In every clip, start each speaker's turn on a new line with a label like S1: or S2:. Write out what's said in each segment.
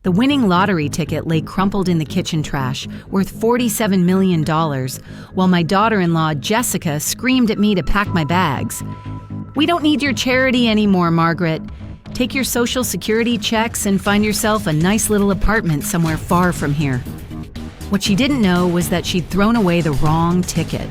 S1: The winning lottery ticket lay crumpled in the kitchen trash, worth $47 million, while my daughter-in-law, Jessica, screamed at me to pack my bags. "We don't need your charity anymore, Margaret. Take your Social Security checks and find yourself a nice little apartment somewhere far from here." What she didn't know was that she'd thrown away the wrong ticket.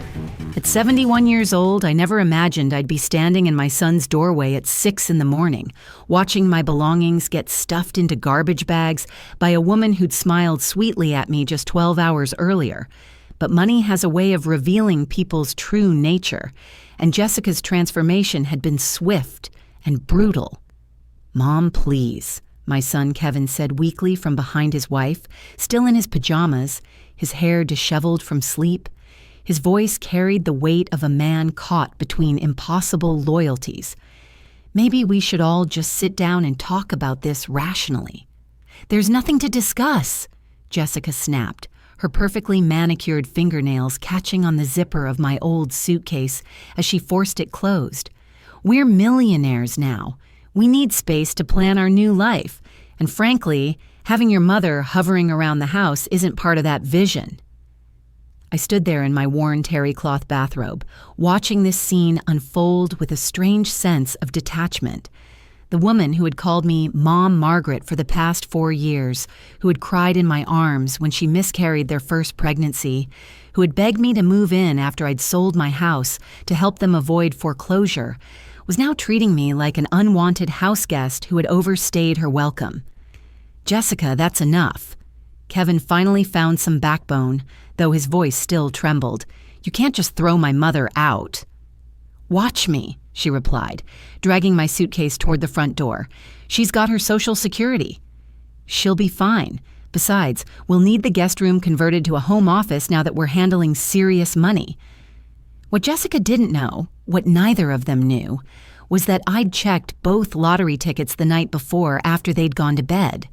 S1: At 71 years old, I never imagined I'd be standing in my son's doorway at 6 in the morning, watching my belongings get stuffed into garbage bags by a woman who'd smiled sweetly at me just 12 hours earlier. But money has a way of revealing people's true nature, and Jessica's transformation had been swift and brutal. "Mom, please," my son Kevin said weakly from behind his wife, still in his pajamas, his hair disheveled from sleep. His voice carried the weight of a man caught between impossible loyalties. "Maybe we should all just sit down and talk about this rationally." "There's nothing to discuss," Jessica snapped, her perfectly manicured fingernails catching on the zipper of my old suitcase as she forced it closed. "We're millionaires now. We need space to plan our new life, and frankly, having your mother hovering around the house isn't part of that vision." I stood there in my worn terry cloth bathrobe, watching this scene unfold with a strange sense of detachment. The woman who had called me Mom Margaret for the past 4 years, who had cried in my arms when she miscarried their first pregnancy, who had begged me to move in after I'd sold my house to help them avoid foreclosure, was now treating me like an unwanted house guest who had overstayed her welcome. "Jessica, that's enough." Kevin finally found some backbone, though his voice still trembled. "You can't just throw my mother out." "Watch me," she replied, dragging my suitcase toward the front door. "She's got her Social Security." "She'll be fine. Besides, we'll need the guest room converted to a home office now that we're handling serious money." What Jessica didn't know, what neither of them knew, was that I'd checked both lottery tickets the night before after they'd gone to bed.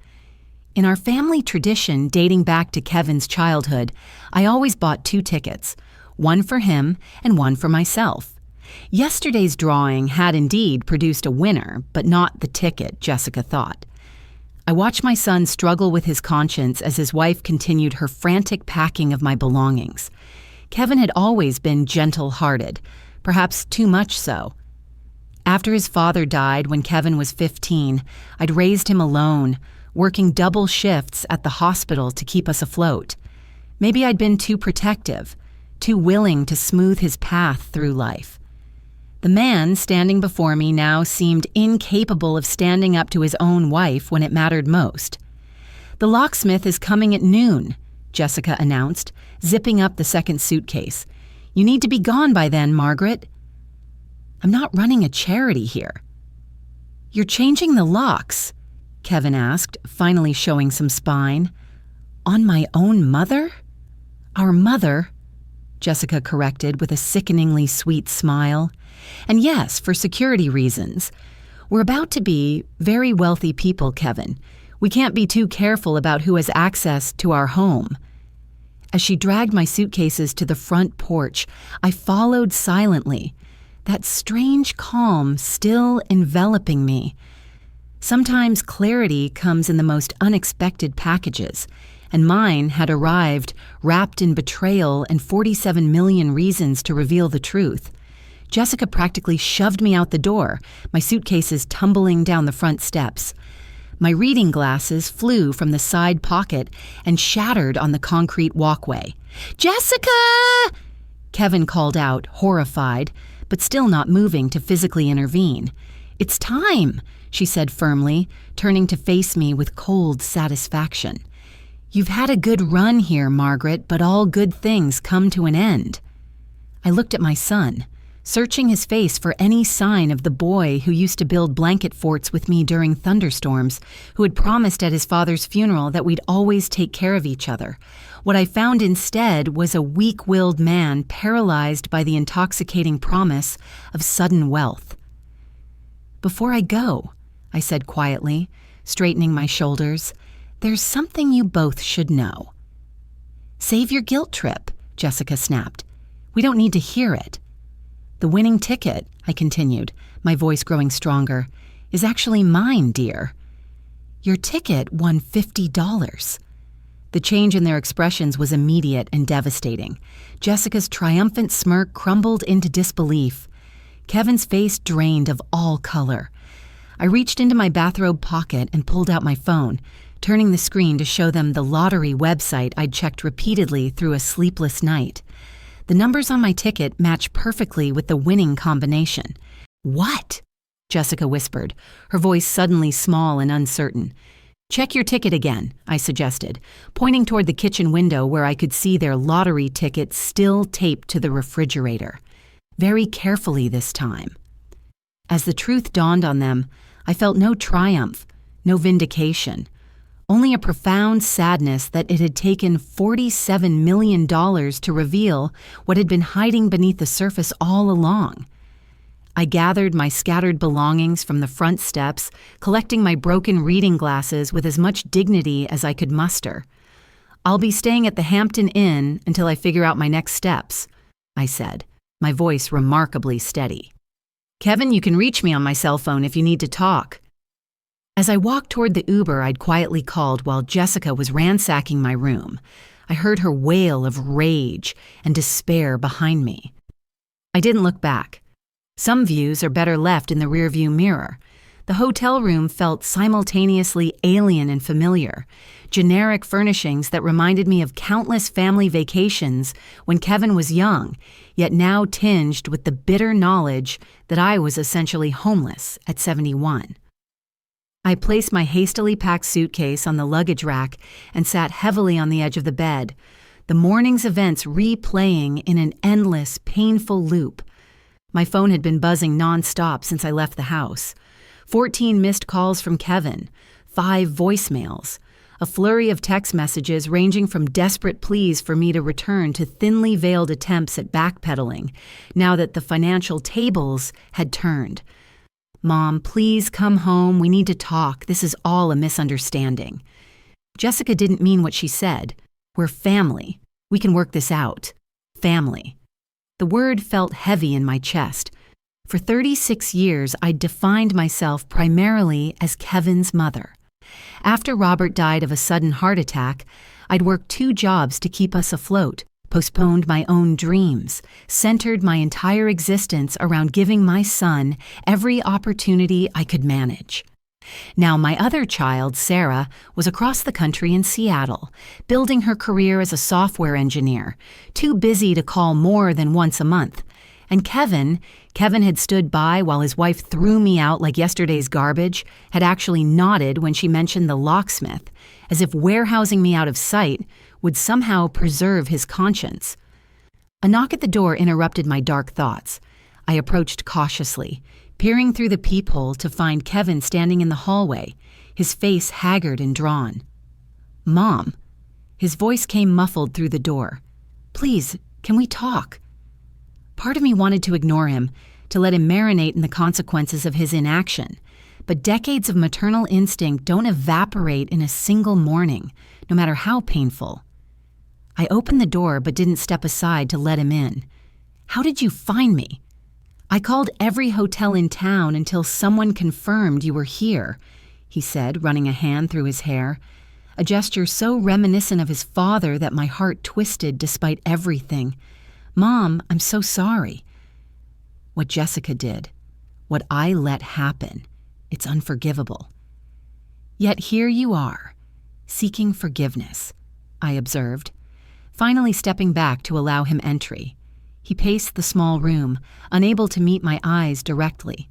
S1: In our family tradition dating back to Kevin's childhood, I always bought 2 tickets, one for him and one for myself. Yesterday's drawing had indeed produced a winner, but not the ticket, Jessica thought. I watched my son struggle with his conscience as his wife continued her frantic packing of my belongings. Kevin had always been gentle-hearted, perhaps too much so. After his father died when Kevin was 15, I'd raised him alone, working double shifts at the hospital to keep us afloat. Maybe I'd been too protective, too willing to smooth his path through life. The man standing before me now seemed incapable of standing up to his own wife when it mattered most. "The locksmith is coming at noon," Jessica announced, zipping up the second suitcase. "You need to be gone by then, Margaret." "I'm not running a charity here." "You're changing the locks?" Kevin asked, finally showing some spine. "On my own mother?" "Our mother," Jessica corrected with a sickeningly sweet smile. "And yes, for security reasons. We're about to be very wealthy people, Kevin. We can't be too careful about who has access to our home." As she dragged my suitcases to the front porch, I followed silently, that strange calm still enveloping me. Sometimes clarity comes in the most unexpected packages, and mine had arrived wrapped in betrayal and 47 million reasons to reveal the truth. Jessica practically shoved me out the door, my suitcases tumbling down the front steps. My reading glasses flew from the side pocket and shattered on the concrete walkway. "Jessica!" Kevin called out, horrified, but still not moving to physically intervene. "It's time," she said firmly, turning to face me with cold satisfaction. "You've had a good run here, Margaret, but all good things come to an end." I looked at my son, searching his face for any sign of the boy who used to build blanket forts with me during thunderstorms, who had promised at his father's funeral that we'd always take care of each other. What I found instead was a weak-willed man paralyzed by the intoxicating promise of sudden wealth. "Before I go," I said quietly, straightening my shoulders, "there's something you both should know." "Save your guilt trip," Jessica snapped. "We don't need to hear it." "The winning ticket," I continued, my voice growing stronger, "is actually mine, dear." Your ticket won $50. The change in their expressions was immediate and devastating. Jessica's triumphant smirk crumbled into disbelief. Kevin's face drained of all color. I reached into my bathrobe pocket and pulled out my phone, turning the screen to show them the lottery website I'd checked repeatedly through a sleepless night. The numbers on my ticket matched perfectly with the winning combination. "What?" Jessica whispered, her voice suddenly small and uncertain. "Check your ticket again," I suggested, pointing toward the kitchen window where I could see their lottery ticket still taped to the refrigerator. Very carefully this time. As the truth dawned on them, I felt no triumph, no vindication, only a profound sadness that it had taken $47 million to reveal what had been hiding beneath the surface all along. I gathered my scattered belongings from the front steps, collecting my broken reading glasses with as much dignity as I could muster. "I'll be staying at the Hampton Inn until I figure out my next steps," I said, my voice remarkably steady. "Kevin, you can reach me on my cell phone if you need to talk." As I walked toward the Uber I'd quietly called while Jessica was ransacking my room, I heard her wail of rage and despair behind me. I didn't look back. Some views are better left in the rearview mirror. The hotel room felt simultaneously alien and familiar, generic furnishings that reminded me of countless family vacations when Kevin was young, yet now tinged with the bitter knowledge that I was essentially homeless at 71. I placed my hastily packed suitcase on the luggage rack and sat heavily on the edge of the bed, the morning's events replaying in an endless, painful loop. My phone had been buzzing nonstop since I left the house. 14 missed calls from Kevin, 5 voicemails, a flurry of text messages ranging from desperate pleas for me to return to thinly veiled attempts at backpedaling, now that the financial tables had turned. "Mom, please come home. We need to talk. This is all a misunderstanding." Jessica didn't mean what she said. "We're family. We can work this out. Family." The word felt heavy in my chest. For 36 years, I'd defined myself primarily as Kevin's mother. After Robert died of a sudden heart attack, I'd worked 2 jobs to keep us afloat, postponed my own dreams, centered my entire existence around giving my son every opportunity I could manage. Now my other child, Sarah, was across the country in Seattle, building her career as a software engineer, too busy to call more than once a month. And Kevin had stood by while his wife threw me out like yesterday's garbage, had actually nodded when she mentioned the locksmith, as if warehousing me out of sight would somehow preserve his conscience. A knock at the door interrupted my dark thoughts. I approached cautiously, peering through the peephole to find Kevin standing in the hallway, his face haggard and drawn. "Mom." His voice came muffled through the door. "Please, can we talk?" Part of me wanted to ignore him, to let him marinate in the consequences of his inaction. But decades of maternal instinct don't evaporate in a single morning, no matter how painful. I opened the door but didn't step aside to let him in. "How did you find me?" "I called every hotel in town until someone confirmed you were here," he said, running a hand through his hair, a gesture so reminiscent of his father that my heart twisted despite everything. "Mom, I'm so sorry." What Jessica did, what I let happen, it's unforgivable. Yet here you are, seeking forgiveness, I observed, finally stepping back to allow him entry. He paced the small room, unable to meet my eyes directly.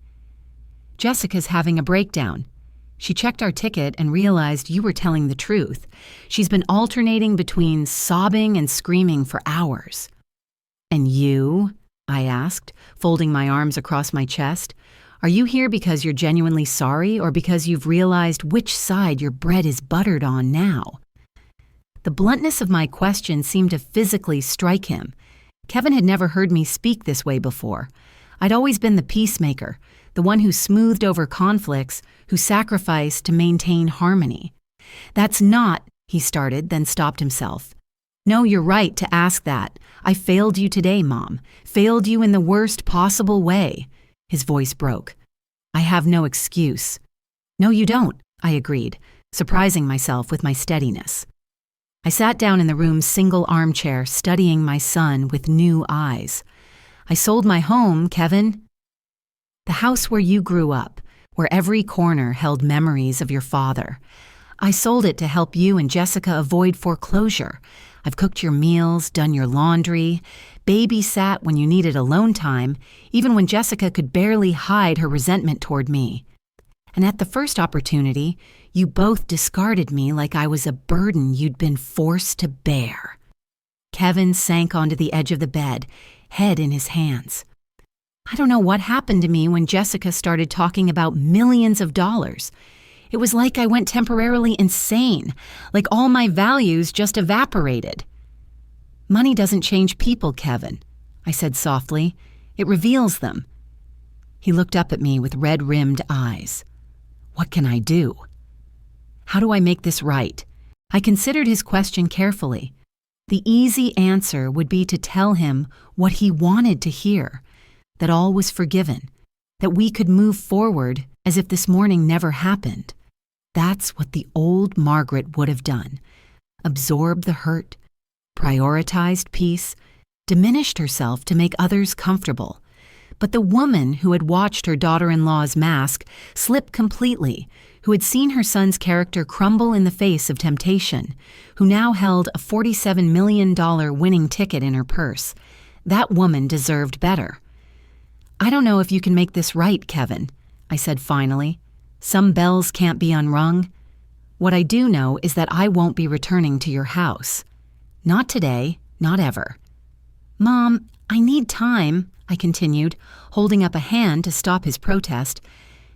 S1: "Jessica's having a breakdown. She checked our ticket and realized you were telling the truth. She's been alternating between sobbing and screaming for hours." "And you?" I asked, folding my arms across my chest. "Are you here because you're genuinely sorry or because you've realized which side your bread is buttered on now?" The bluntness of my question seemed to physically strike him. Kevin had never heard me speak this way before. I'd always been the peacemaker, the one who smoothed over conflicts, who sacrificed to maintain harmony. "That's not," he started, then stopped himself. "No, you're right to ask that. I failed you today, Mom. Failed you in the worst possible way." His voice broke. "I have no excuse." "No, you don't," I agreed. surprising myself with my steadiness. I sat down in the room's single armchair, studying my son with new eyes. I sold my home, Kevin. The house where you grew up, where every corner held memories of your father. I sold it to help you and Jessica avoid foreclosure. I've cooked your meals, done your laundry, babysat when you needed alone time, even when Jessica could barely hide her resentment toward me. And at the first opportunity, you both discarded me like I was a burden you'd been forced to bear. Kevin sank onto the edge of the bed, head in his hands. I don't know what happened to me when Jessica started talking about millions of dollars. It was like I went temporarily insane, like all my values just evaporated. Money doesn't change people, Kevin, I said softly. It reveals them. He looked up at me with red-rimmed eyes. What can I do? How do I make this right? I considered his question carefully. The easy answer would be to tell him what he wanted to hear, that all was forgiven, that we could move forward as if this morning never happened. That's what the old Margaret would have done. Absorbed the hurt, prioritized peace, diminished herself to make others comfortable. But the woman who had watched her daughter-in-law's mask slip completely, who had seen her son's character crumble in the face of temptation, who now held a $47 million winning ticket in her purse, that woman deserved better. I don't know if you can make this right, Kevin, I said finally. Some bells can't be unrung. What I do know is that I won't be returning to your house. Not today, not ever. Mom, I need time, I continued, holding up a hand to stop his protest.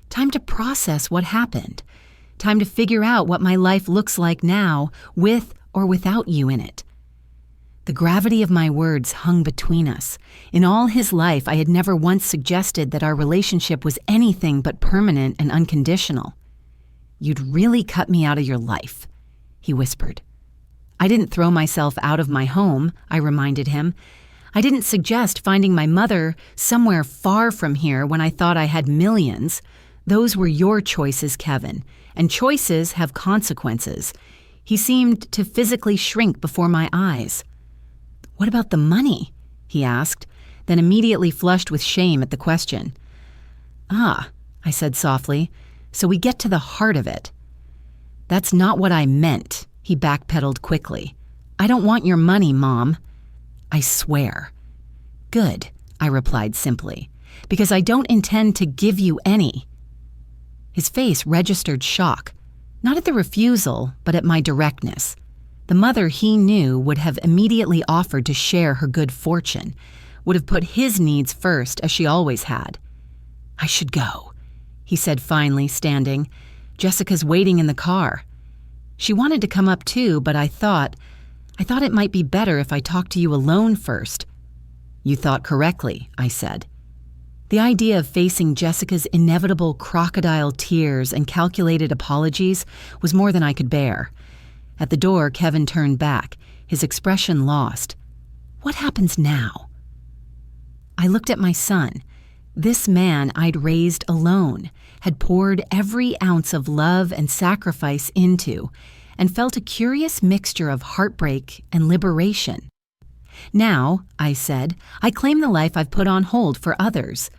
S1: Time to process what happened. Time to figure out what my life looks like now, with or without you in it. The gravity of my words hung between us. In all his life, I had never once suggested that our relationship was anything but permanent and unconditional. You'd really cut me out of your life, he whispered. I didn't throw myself out of my home, I reminded him. I didn't suggest finding my mother somewhere far from here when I thought I had millions. Those were your choices, Kevin, and choices have consequences. He seemed to physically shrink before my eyes. What about the money? He asked, then immediately flushed with shame at the question. Ah, I said softly, so we get to the heart of it. That's not what I meant, he backpedaled quickly. I don't want your money, Mom. I swear. Good, I replied simply, because I don't intend to give you any. His face registered shock, not at the refusal, but at my directness. The mother he knew would have immediately offered to share her good fortune, would have put his needs first, as she always had. I should go, he said finally, standing. Jessica's waiting in the car. She wanted to come up too, but I thought it might be better if I talked to you alone first. You thought correctly, I said. The idea of facing Jessica's inevitable crocodile tears and calculated apologies was more than I could bear. At the door, Kevin turned back, his expression lost. What happens now? I looked at my son. This man I'd raised alone, had poured every ounce of love and sacrifice into, and felt a curious mixture of heartbreak and liberation. Now, I said, I claim the life I've put on hold for others.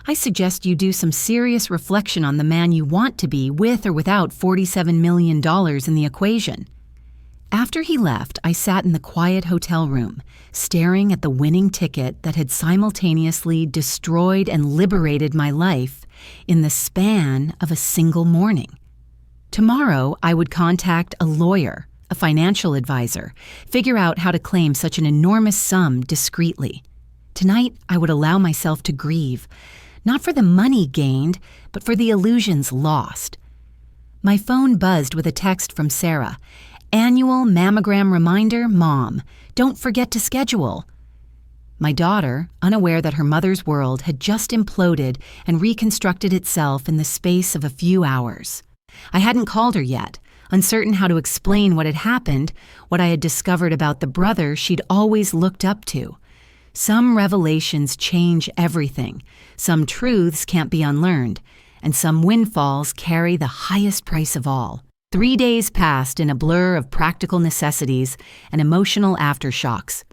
S1: I suggest you do some serious reflection on the man you want to be with or without $47 million in the equation. After he left, I sat in the quiet hotel room, staring at the winning ticket that had simultaneously destroyed and liberated my life in the span of a single morning. Tomorrow, I would contact a lawyer, a financial advisor, figure out how to claim such an enormous sum discreetly. Tonight, I would allow myself to grieve, not for the money gained, but for the illusions lost. My phone buzzed with a text from Sarah. Annual mammogram reminder, Mom. Don't forget to schedule. My daughter, unaware that her mother's world had just imploded and reconstructed itself in the space of a few hours. I hadn't called her yet, uncertain how to explain what had happened, what I had discovered about the brother she'd always looked up to. Some revelations change everything, some truths can't be unlearned, and some windfalls carry the highest price of all. 3 days passed in a blur of practical necessities and emotional aftershocks.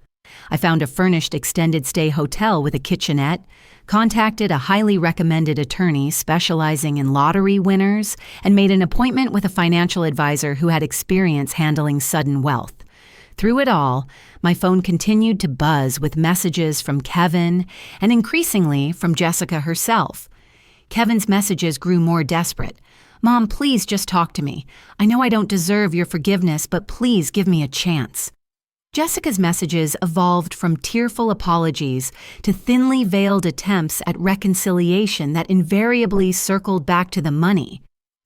S1: I found a furnished extended stay hotel with a kitchenette, contacted a highly recommended attorney specializing in lottery winners, and made an appointment with a financial advisor who had experience handling sudden wealth. Through it all, my phone continued to buzz with messages from Kevin and increasingly from Jessica herself. Kevin's messages grew more desperate. "Mom, please just talk to me. I know I don't deserve your forgiveness, but please give me a chance." Jessica's messages evolved from tearful apologies to thinly veiled attempts at reconciliation that invariably circled back to the money.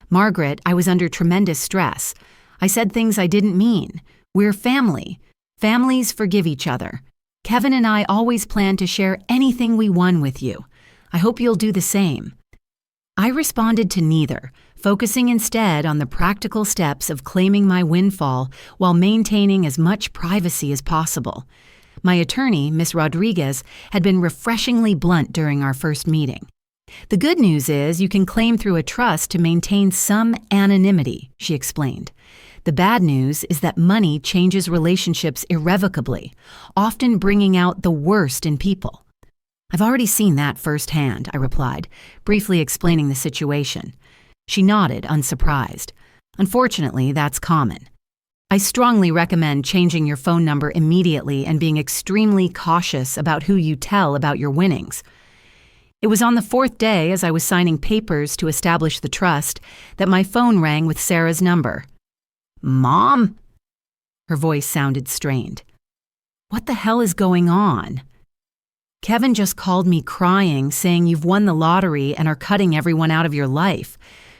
S1: "Margaret, I was under tremendous stress. I said things I didn't mean. We're family. Families forgive each other. Kevin and I always plan to share anything we won with you. I hope you'll do the same." I responded to neither, focusing instead on the practical steps of claiming my windfall while maintaining as much privacy as possible. My attorney, Miss Rodriguez, had been refreshingly blunt during our first meeting. "The good news is you can claim through a trust to maintain some anonymity," she explained. "The bad news is that money changes relationships irrevocably, often bringing out the worst in people." "I've already seen that firsthand," I replied, briefly explaining the situation. She nodded, unsurprised. "Unfortunately, that's common. I strongly recommend changing your phone number immediately and being extremely cautious about who you tell about your winnings." It was on the 4th day, as I was signing papers to establish the trust, that my phone rang with Sarah's number. "Mom?" Her voice sounded strained. "What the hell is going on?" "Kevin just called me crying, saying you've won the lottery and are cutting everyone out of your life.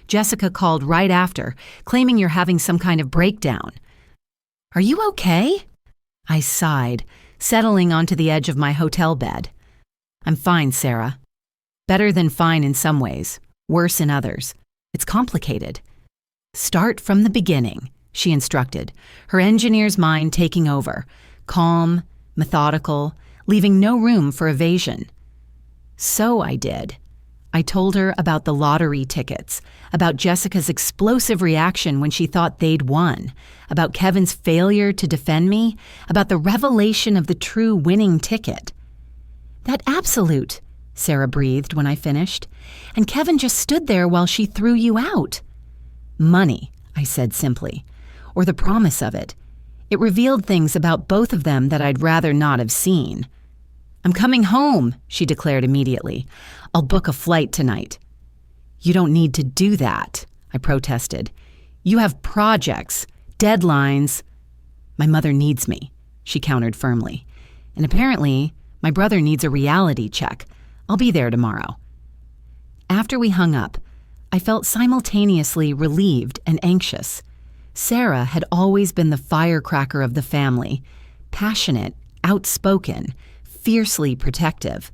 S1: Jessica called right after, claiming you're having some kind of breakdown." "Are you okay?" I sighed, settling onto the edge of my hotel bed. "I'm fine, Sarah. Better than fine in some ways, worse in others. It's complicated." "Start from the beginning," she instructed, her engineer's mind taking over, calm, methodical, leaving no room for evasion. So I did. I told her about the lottery tickets, about Jessica's explosive reaction when she thought they'd won, about Kevin's failure to defend me, about the revelation of the true winning ticket. "That absolute," Sarah breathed when I finished, "and Kevin just stood there while she threw you out." "Money," I said simply, "or the promise of it. It revealed things about both of them that I'd rather not have seen." "I'm coming home," she declared immediately. "I'll book a flight tonight." "You don't need to do that," I protested. "You have projects, deadlines." "My mother needs me," she countered firmly. "And apparently, my brother needs a reality check. I'll be there tomorrow." After we hung up, I felt simultaneously relieved and anxious. Sarah had always been the firecracker of the family, passionate, outspoken, fiercely protective.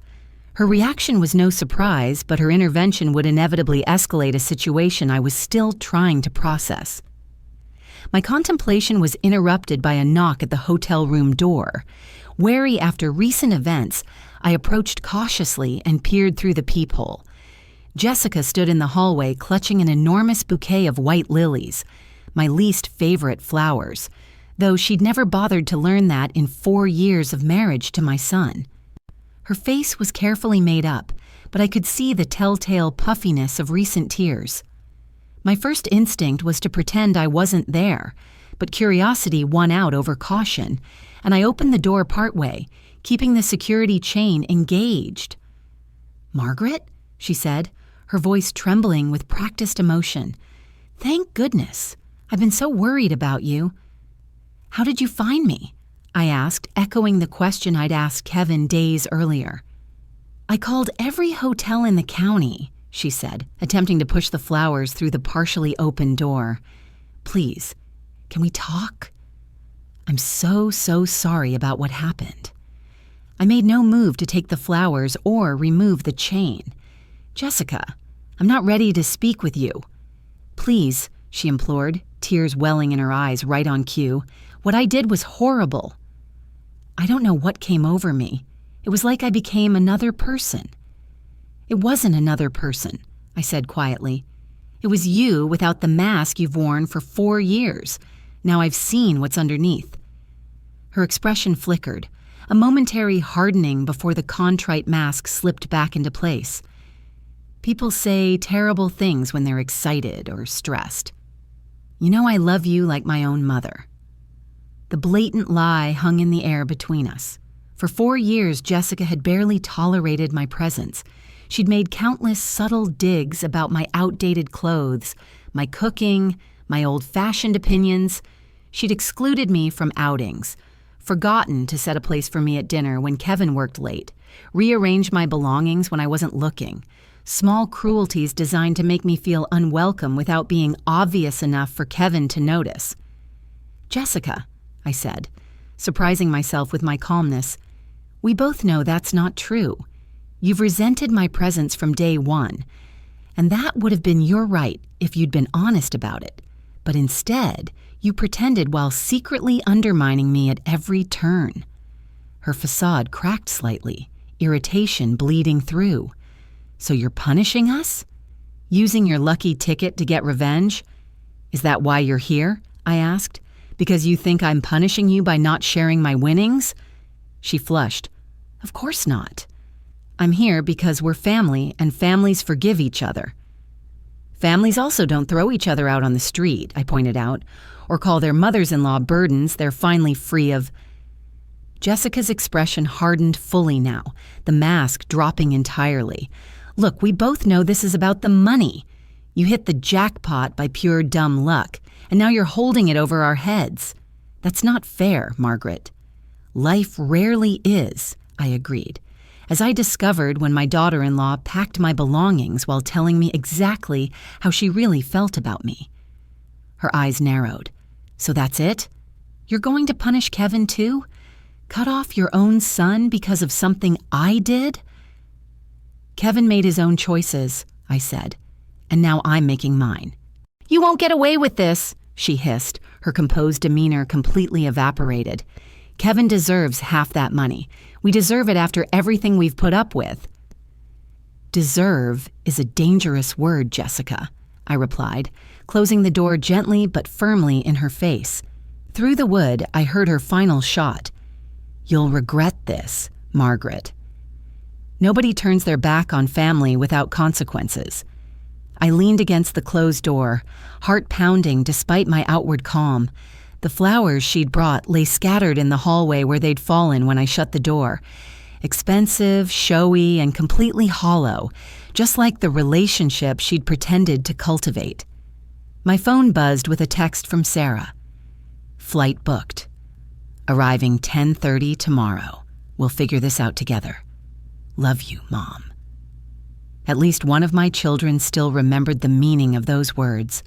S1: Her reaction was no surprise, but her intervention would inevitably escalate a situation I was still trying to process. My contemplation was interrupted by a knock at the hotel room door. Wary after recent events, I approached cautiously and peered through the peephole. Jessica stood in the hallway clutching an enormous bouquet of white lilies, my least favorite flowers, though she'd never bothered to learn that in 4 years of marriage to my son. Her face was carefully made up, but I could see the telltale puffiness of recent tears. My first instinct was to pretend I wasn't there, but curiosity won out over caution, and I opened the door partway, keeping the security chain engaged. "Margaret?" she said, her voice trembling with practiced emotion. "Thank goodness. I've been so worried about you." "How did you find me?" I asked, echoing the question I'd asked Kevin days earlier. "I called every hotel in the county," she said, attempting to push the flowers through the partially open door. "Please, can we talk? I'm so sorry about what happened." I made no move to take the flowers or remove the chain. "Jessica, I'm not ready to speak with you." "Please," she implored, tears welling in her eyes right on cue. "What I did was horrible." I don't know what came over me. It was like I became another person. "It wasn't another person," I said quietly. It was you without the mask you've worn for 4 years. Now I've seen what's underneath." Her expression flickered, a momentary hardening before the contrite mask slipped back into place. People say terrible things when they're excited or stressed. "You know I love you like my own mother." The blatant lie hung in the air between us. For 4 years, Jessica had barely tolerated my presence. She'd made countless subtle digs about my outdated clothes, my cooking, my old-fashioned opinions. She'd excluded me from outings, forgotten to set a place for me at dinner when Kevin worked late, rearranged my belongings when I wasn't looking. Small cruelties designed to make me feel unwelcome without being obvious enough for Kevin to notice. "Jessica," I said, surprising myself with my calmness, "we both know that's not true. You've resented my presence from day one, and that would have been your right if you'd been honest about it. But instead, you pretended while secretly undermining me at every turn." Her facade cracked slightly, irritation bleeding through. "So you're punishing us? Using your lucky ticket to get revenge? Is that why you're here?" I asked. "Because you think I'm punishing you by not sharing my winnings?" She flushed. "Of course not. I'm here because we're family and families forgive each other." "Families also don't throw each other out on the street," I pointed out, "or call their mothers-in-law burdens they're finally free of." Jessica's expression hardened fully now, the mask dropping entirely. "Look, we both know this is about the money. You hit the jackpot by pure dumb luck, and now you're holding it over our heads. That's not fair, Margaret." "Life rarely is," I agreed, as I discovered when my daughter-in-law packed my belongings while telling me exactly how she really felt about me. Her eyes narrowed. "So that's it? You're going to punish Kevin too? Cut off your own son because of something I did?" "Kevin made his own choices," I said, "and now I'm making mine." "You won't get away with this," she hissed, her composed demeanor completely evaporated. "Kevin deserves half that money. We deserve it after everything we've put up with." "Deserve is a dangerous word, Jessica," I replied, closing the door gently but firmly in her face. Through the wood, I heard her final shot. "You'll regret this, Margaret." Nobody turns their back on family without consequences. I leaned against the closed door, heart pounding despite my outward calm. The flowers she'd brought lay scattered in the hallway where they'd fallen when I shut the door. Expensive, showy, and completely hollow, just like the relationship she'd pretended to cultivate. My phone buzzed with a text from Sarah. "Flight booked. Arriving 10:30 tomorrow. We'll figure this out together. Love you, Mom." At least one of my children still remembered the meaning of those words.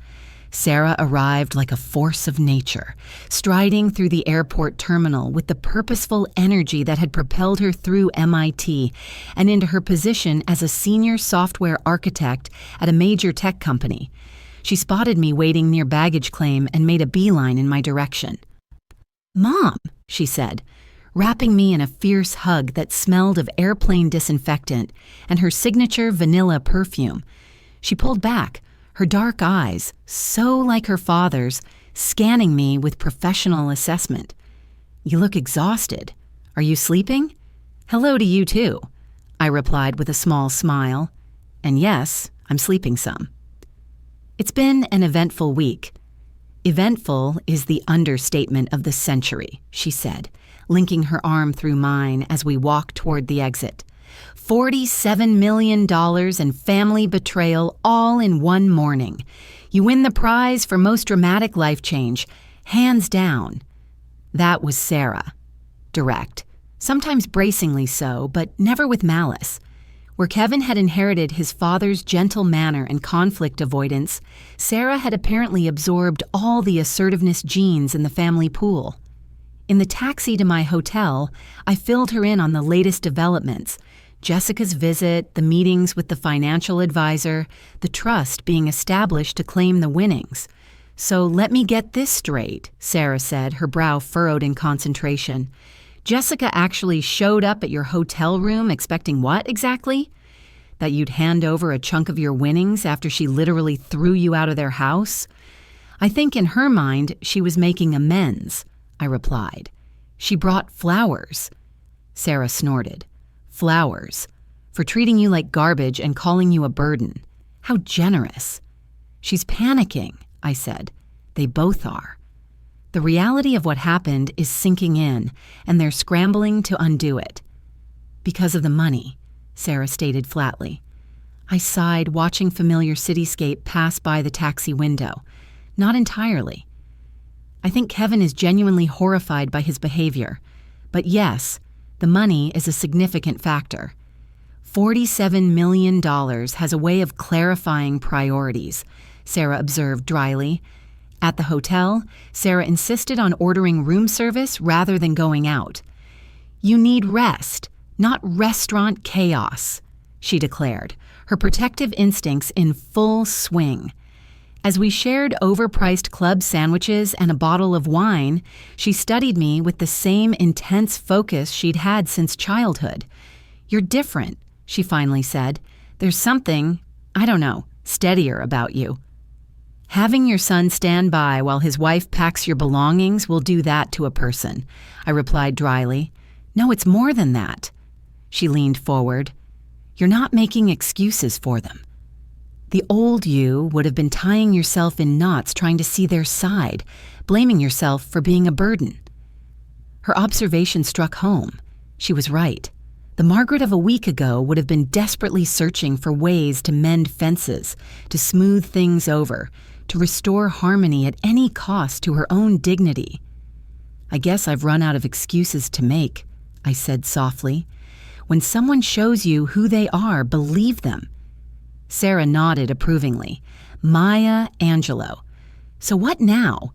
S1: Sarah arrived like a force of nature, striding through the airport terminal with the purposeful energy that had propelled her through MIT and into her position as a senior software architect at a major tech company. She spotted me waiting near baggage claim and made a beeline in my direction. "Mom," she said, wrapping me in a fierce hug that smelled of airplane disinfectant and her signature vanilla perfume. She pulled back, her dark eyes, so like her father's, scanning me with professional assessment. "You look exhausted. Are you sleeping?" "Hello to you too," I replied with a small smile. "And yes, I'm sleeping some." It's been an eventful week. Eventful is the understatement of the century, she said, linking her arm through mine as we walked toward the exit. $47 million and family betrayal all in one morning. You win the prize for most dramatic life change, hands down. That was Sarah. Direct, sometimes bracingly so, but never with malice. Where Kevin had inherited his father's gentle manner and conflict avoidance, Sarah had apparently absorbed all the assertiveness genes in the family pool. In the taxi to my hotel, I filled her in on the latest developments: Jessica's visit, the meetings with the financial advisor, the trust being established to claim the winnings. "So let me get this straight," Sarah said, her brow furrowed in concentration. "Jessica actually showed up at your hotel room expecting what exactly?" That you'd hand over a chunk of your winnings after she literally threw you out of their house? I think in her mind she was making amends, I replied. She brought flowers. Sarah snorted. Flowers. For treating you like garbage and calling you a burden. How generous. She's panicking, I said. They both are. The reality of what happened is sinking in, and they're scrambling to undo it. Because of the money, Sarah stated flatly. I sighed, watching familiar cityscape pass by the taxi window. Not entirely. I think Kevin is genuinely horrified by his behavior. But yes, the money is a significant factor. $47 million has a way of clarifying priorities, Sarah observed dryly. At the hotel, Sarah insisted on ordering room service rather than going out. You need rest, not restaurant chaos, she declared, her protective instincts in full swing. As we shared overpriced club sandwiches and a bottle of wine, she studied me with the same intense focus she'd had since childhood. You're different, she finally said. There's something, I don't know, steadier about you. Having your son stand by while his wife packs your belongings will do that to a person, I replied dryly. No, it's more than that. She leaned forward. You're not making excuses for them. The old you would have been tying yourself in knots trying to see their side, blaming yourself for being a burden. Her observation struck home. She was right. The Margaret of a week ago would have been desperately searching for ways to mend fences, to smooth things over, to restore harmony at any cost to her own dignity. I guess I've run out of excuses to make, I said softly. When someone shows you who they are, believe them. Sarah nodded approvingly. Maya Angelou. So what now?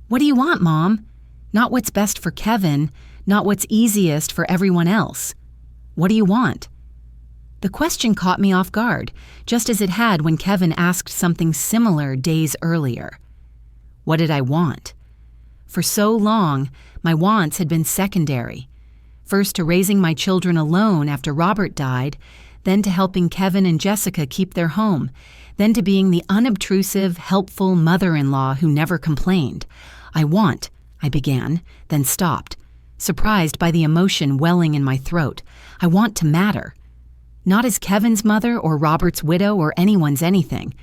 S1: What do you want, Mom? Not what's best for Kevin, not what's easiest for everyone else. What do you want? The question caught me off guard, just as it had when Kevin asked something similar days earlier. What did I want? For so long, my wants had been secondary. First to raising my children alone after Robert died, then to helping Kevin and Jessica keep their home, then to being the unobtrusive, helpful mother-in-law who never complained. I began, then stopped, surprised by the emotion welling in my throat. I want to matter. Not as Kevin's mother or Robert's widow or anyone's anything,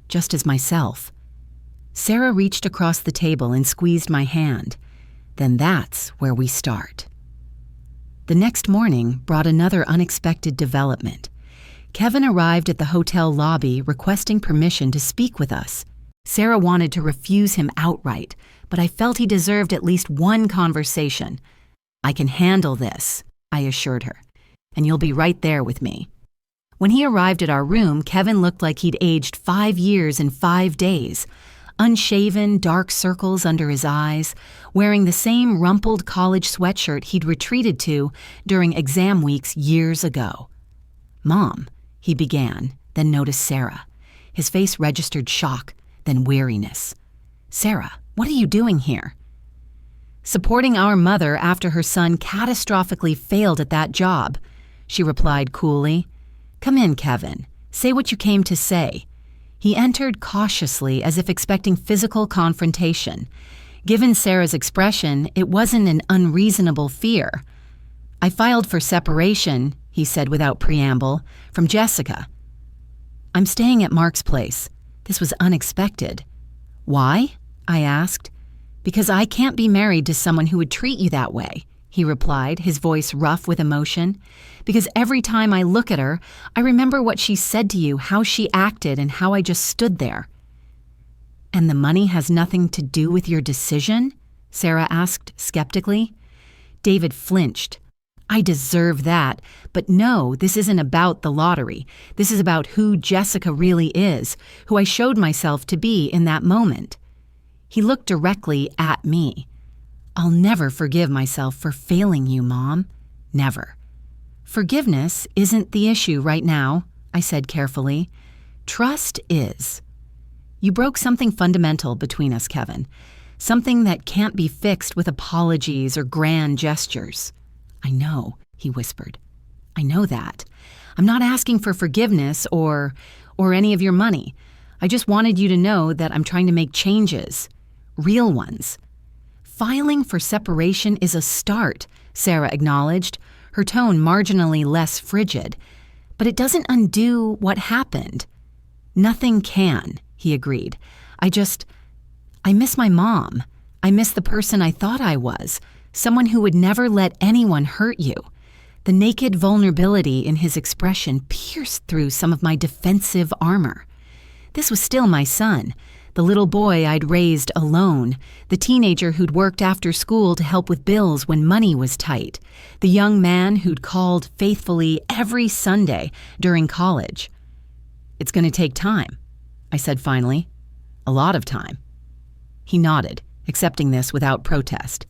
S1: just as myself. Sarah reached across the table and squeezed my hand. Then that's where we start. The next morning brought another unexpected development. Kevin arrived at the hotel lobby requesting permission to speak with us. Sarah wanted to refuse him outright, but I felt he deserved at least one conversation. I can handle this, I assured her, and you'll be right there with me. When he arrived at our room, Kevin looked like he'd aged 5 years in 5 days. Unshaven, dark circles under his eyes, wearing the same rumpled college sweatshirt he'd retreated to during exam weeks years ago. Mom, he began, then noticed Sarah. His face registered shock, then weariness. Sarah, what are you doing here? Supporting our mother after her son catastrophically failed at that job, she replied coolly. Come in, Kevin. Say what you came to say. He entered cautiously as if expecting physical confrontation. Given Sarah's expression, it wasn't an unreasonable fear. I filed for separation, he said without preamble, from Jessica. I'm staying at Mark's place. This was unexpected. Why? I asked. Because I can't be married to someone who would treat you that way, he replied, his voice rough with emotion. Because every time I look at her, I remember what she said to you, how she acted, and how I just stood there. And the money has nothing to do with your decision? Sarah asked skeptically. David flinched. I deserve that, but no, this isn't about the lottery. This is about who Jessica really is, who I showed myself to be in that moment. He looked directly at me. I'll never forgive myself for failing you, Mom. Never. Forgiveness isn't the issue right now, I said carefully. Trust is. You broke something fundamental between us, Kevin. Something that can't be fixed with apologies or grand gestures. I know, he whispered. I know that. I'm not asking for forgiveness or any of your money. I just wanted you to know that I'm trying to make changes. Real ones. Filing for separation is a start, Sarah acknowledged, her tone marginally less frigid. But it doesn't undo what happened. Nothing can, he agreed. I miss my mom. I miss the person I thought I was, someone who would never let anyone hurt you. The naked vulnerability in his expression pierced through some of my defensive armor. This was still my son, the little boy I'd raised alone, the teenager who'd worked after school to help with bills when money was tight, the young man who'd called faithfully every Sunday during college. It's going to take time, I said finally. A lot of time. He nodded, accepting this without protest.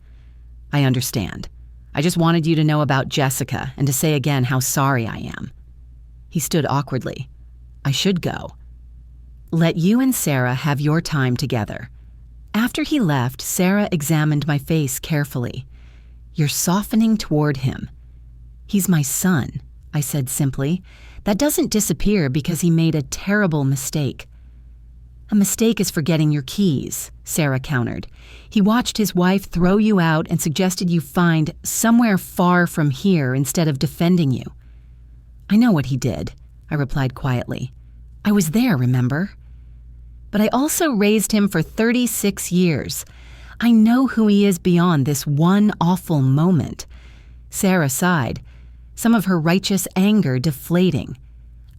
S1: I understand. I just wanted you to know about Jessica and to say again how sorry I am. He stood awkwardly. I should go. Let you and Sarah have your time together. After he left, Sarah examined my face carefully. You're softening toward him. He's my son, I said simply. That doesn't disappear because he made a terrible mistake. A mistake is forgetting your keys, Sarah countered. He watched his wife throw you out and suggested you find somewhere far from here instead of defending you. I know what he did, I replied quietly. I was there, remember? But I also raised him for 36 years. I know who he is beyond this one awful moment. Sarah sighed, some of her righteous anger deflating.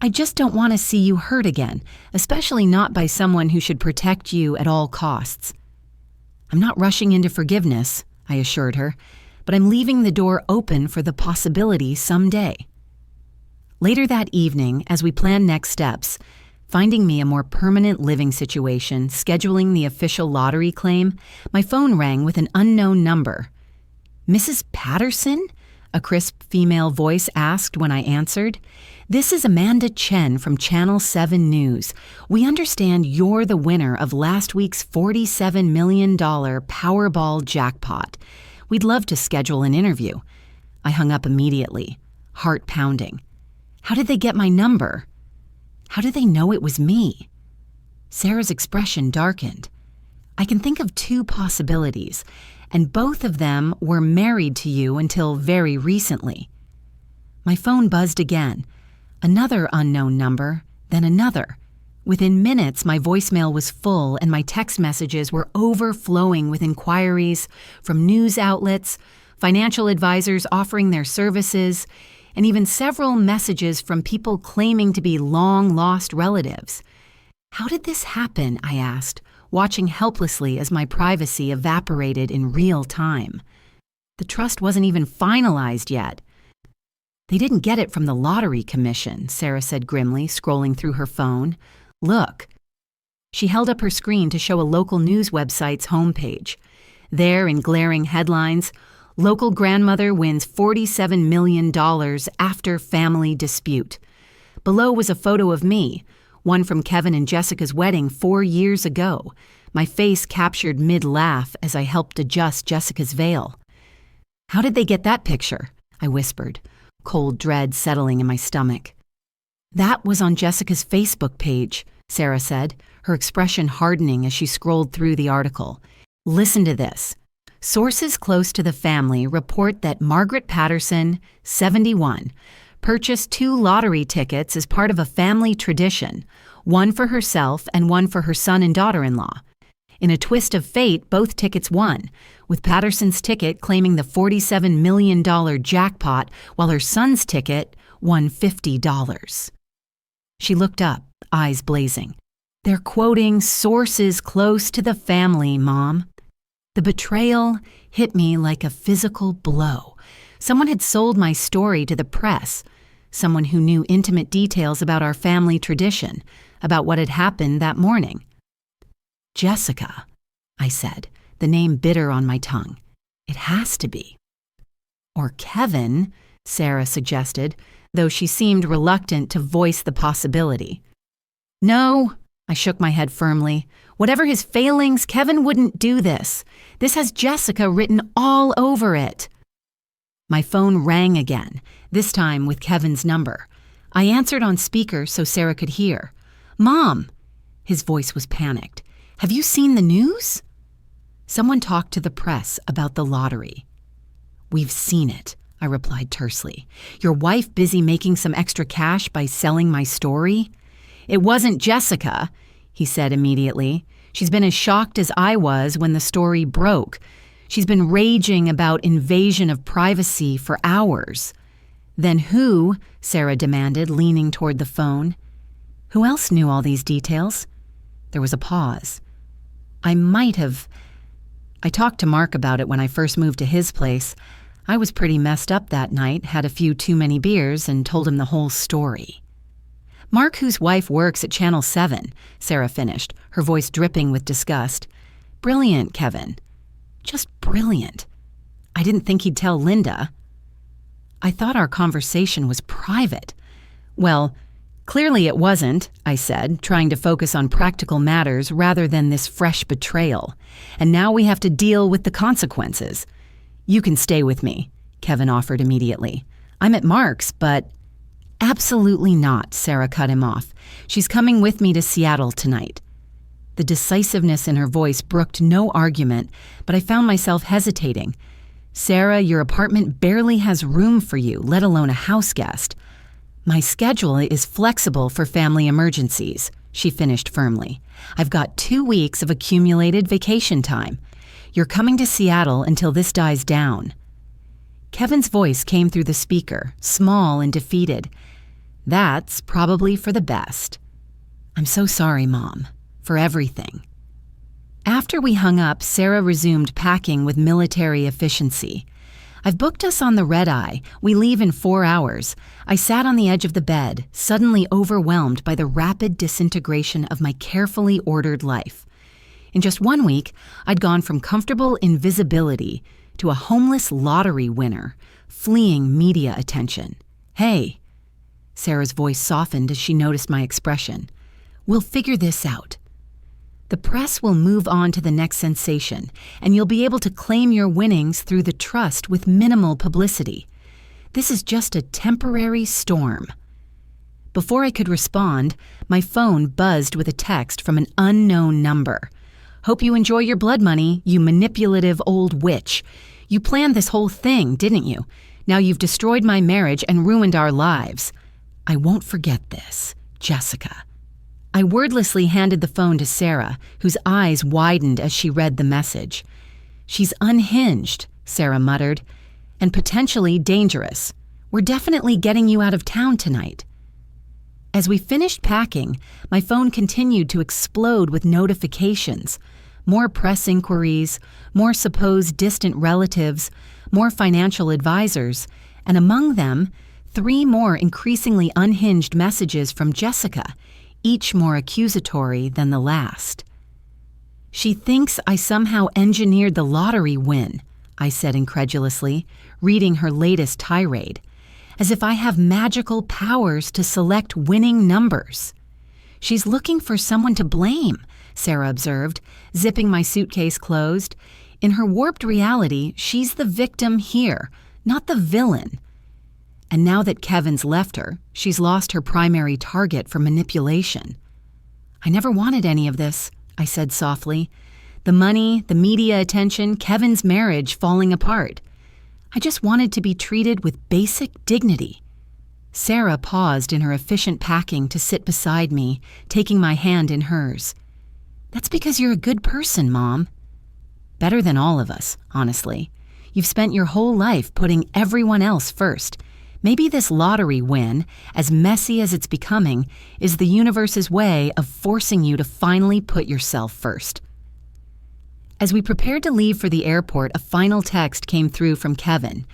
S1: I just don't want to see you hurt again, especially not by someone who should protect you at all costs. I'm not rushing into forgiveness, I assured her, but I'm leaving the door open for the possibility someday. Later that evening, as we planned next steps, finding me a more permanent living situation, scheduling the official lottery claim, my phone rang with an unknown number. Mrs. Patterson? A crisp female voice asked when I answered. This is Amanda Chen from Channel 7 News. We understand you're the winner of last week's $47 million Powerball jackpot. We'd love to schedule an interview. I hung up immediately, heart pounding. How did they get my number? How did they know it was me? Sarah's expression darkened. I can think of two possibilities, and both of them were married to you until very recently. My phone buzzed again. Another unknown number, then another. Within minutes, my voicemail was full and my text messages were overflowing with inquiries from news outlets, financial advisors offering their services, and even several messages from people claiming to be long-lost relatives. How did this happen, I asked, watching helplessly as my privacy evaporated in real time. The trust wasn't even finalized yet. They didn't get it from the lottery commission, Sarah said grimly, scrolling through her phone. Look. She held up her screen to show a local news website's homepage. There, in glaring headlines, local grandmother wins $47 million after family dispute. Below was a photo of me, one from Kevin and Jessica's wedding 4 years ago, my face captured mid-laugh as I helped adjust Jessica's veil. How did they get that picture? I whispered, cold dread settling in my stomach. That was on Jessica's Facebook page, Sarah said, her expression hardening as she scrolled through the article. Listen to this. Sources close to the family report that Margaret Patterson, 71, purchased 2 lottery tickets as part of a family tradition, one for herself and one for her son and daughter-in-law. In a twist of fate, both tickets won, with Patterson's ticket claiming the $47 million jackpot while her son's ticket won $50. She looked up, eyes blazing. They're quoting sources close to the family, Mom. The betrayal hit me like a physical blow. Someone had sold my story to the press, someone who knew intimate details about our family tradition, about what had happened that morning. Jessica, I said, the name bitter on my tongue. It has to be. Or Kevin, Sarah suggested, though she seemed reluctant to voice the possibility. No, I shook my head firmly. Whatever his failings, Kevin wouldn't do this. This has Jessica written all over it. My phone rang again, this time with Kevin's number. I answered on speaker so Sarah could hear. "Mom!" His voice was panicked. "Have you seen the news?" Someone talked to the press about the lottery. "We've seen it," I replied tersely. "Your wife busy making some extra cash by selling my story?" "It wasn't Jessica," he said immediately. "She's been as shocked as I was when the story broke. She's been raging about invasion of privacy for hours." "Then who?" Sarah demanded, leaning toward the phone. "Who else knew all these details?" There was a pause. I talked to Mark about it when I first moved to his place. I was pretty messed up that night, had a few too many beers, and told him the whole story. "Mark, whose wife works at Channel 7, Sarah finished, her voice dripping with disgust. "Brilliant, Kevin. Just brilliant. I didn't think he'd tell Linda." "I thought our conversation was private." "Well, clearly it wasn't," I said, trying to focus on practical matters rather than this fresh betrayal. "And now we have to deal with the consequences." "You can stay with me," Kevin offered immediately. "I'm at Mark's, but—" "Absolutely not," Sarah cut him off. "She's coming with me to Seattle tonight." The decisiveness in her voice brooked no argument, but I found myself hesitating. "Sarah, your apartment barely has room for you, let alone a house guest." "My schedule is flexible for family emergencies," she finished firmly. "I've got 2 weeks of accumulated vacation time. You're coming to Seattle until this dies down." Kevin's voice came through the speaker, small and defeated. "That's probably for the best." "I'm so sorry, Mom, for everything." After we hung up, Sarah resumed packing with military efficiency. "I've booked us on the red-eye. We leave in 4 hours." I sat on the edge of the bed, suddenly overwhelmed by the rapid disintegration of my carefully ordered life. In just 1 week, I'd gone from comfortable invisibility to a homeless lottery winner, fleeing media attention. "Hey," Sarah's voice softened as she noticed my expression. "We'll figure this out. The press will move on to the next sensation, and you'll be able to claim your winnings through the trust with minimal publicity. This is just a temporary storm." Before I could respond, my phone buzzed with a text from an unknown number. "Hope you enjoy your blood money, you manipulative old witch. You planned this whole thing, didn't you? Now you've destroyed my marriage and ruined our lives. I won't forget this. Jessica." I wordlessly handed the phone to Sarah, whose eyes widened as she read the message. "She's unhinged," Sarah muttered, "and potentially dangerous. We're definitely getting you out of town tonight." As we finished packing, my phone continued to explode with notifications. More press inquiries, more supposed distant relatives, more financial advisors, and among them, 3 more increasingly unhinged messages from Jessica, each more accusatory than the last. "She thinks I somehow engineered the lottery win," I said incredulously, reading her latest tirade, "as if I have magical powers to select winning numbers." "She's looking for someone to blame," Sarah observed, zipping my suitcase closed. "In her warped reality, she's the victim here, not the villain. And now that Kevin's left her, she's lost her primary target for manipulation." "I never wanted any of this," I said softly. "The money, the media attention, Kevin's marriage falling apart. I just wanted to be treated with basic dignity." Sarah paused in her efficient packing to sit beside me, taking my hand in hers. "That's because you're a good person, Mom." "Better than all of us, honestly. You've spent your whole life putting everyone else first. Maybe this lottery win, as messy as it's becoming, is the universe's way of forcing you to finally put yourself first." As we prepared to leave for the airport, a final text came through from Kevin.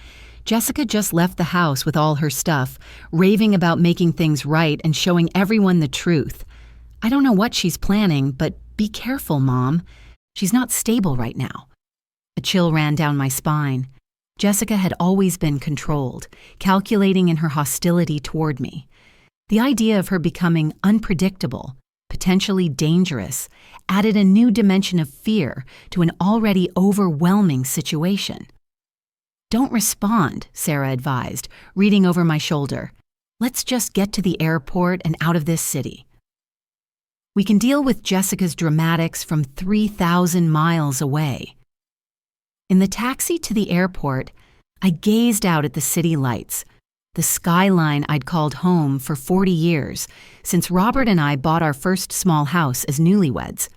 S1: Jessica just left the house with all her stuff, raving about making things right and showing everyone the truth. "I don't know what she's planning, but be careful, Mom. She's not stable right now." A chill ran down my spine. Jessica had always been controlled, calculating in her hostility toward me. The idea of her becoming unpredictable, potentially dangerous, added a new dimension of fear to an already overwhelming situation. "Don't respond," Sarah advised, reading over my shoulder. Let's just get to the airport and out of this city. We can deal with Jessica's dramatics from 3,000 miles away. In the taxi to the airport, I gazed out at the city lights, the skyline I'd called home for 40 years, since Robert and I bought our first small house as newlyweds.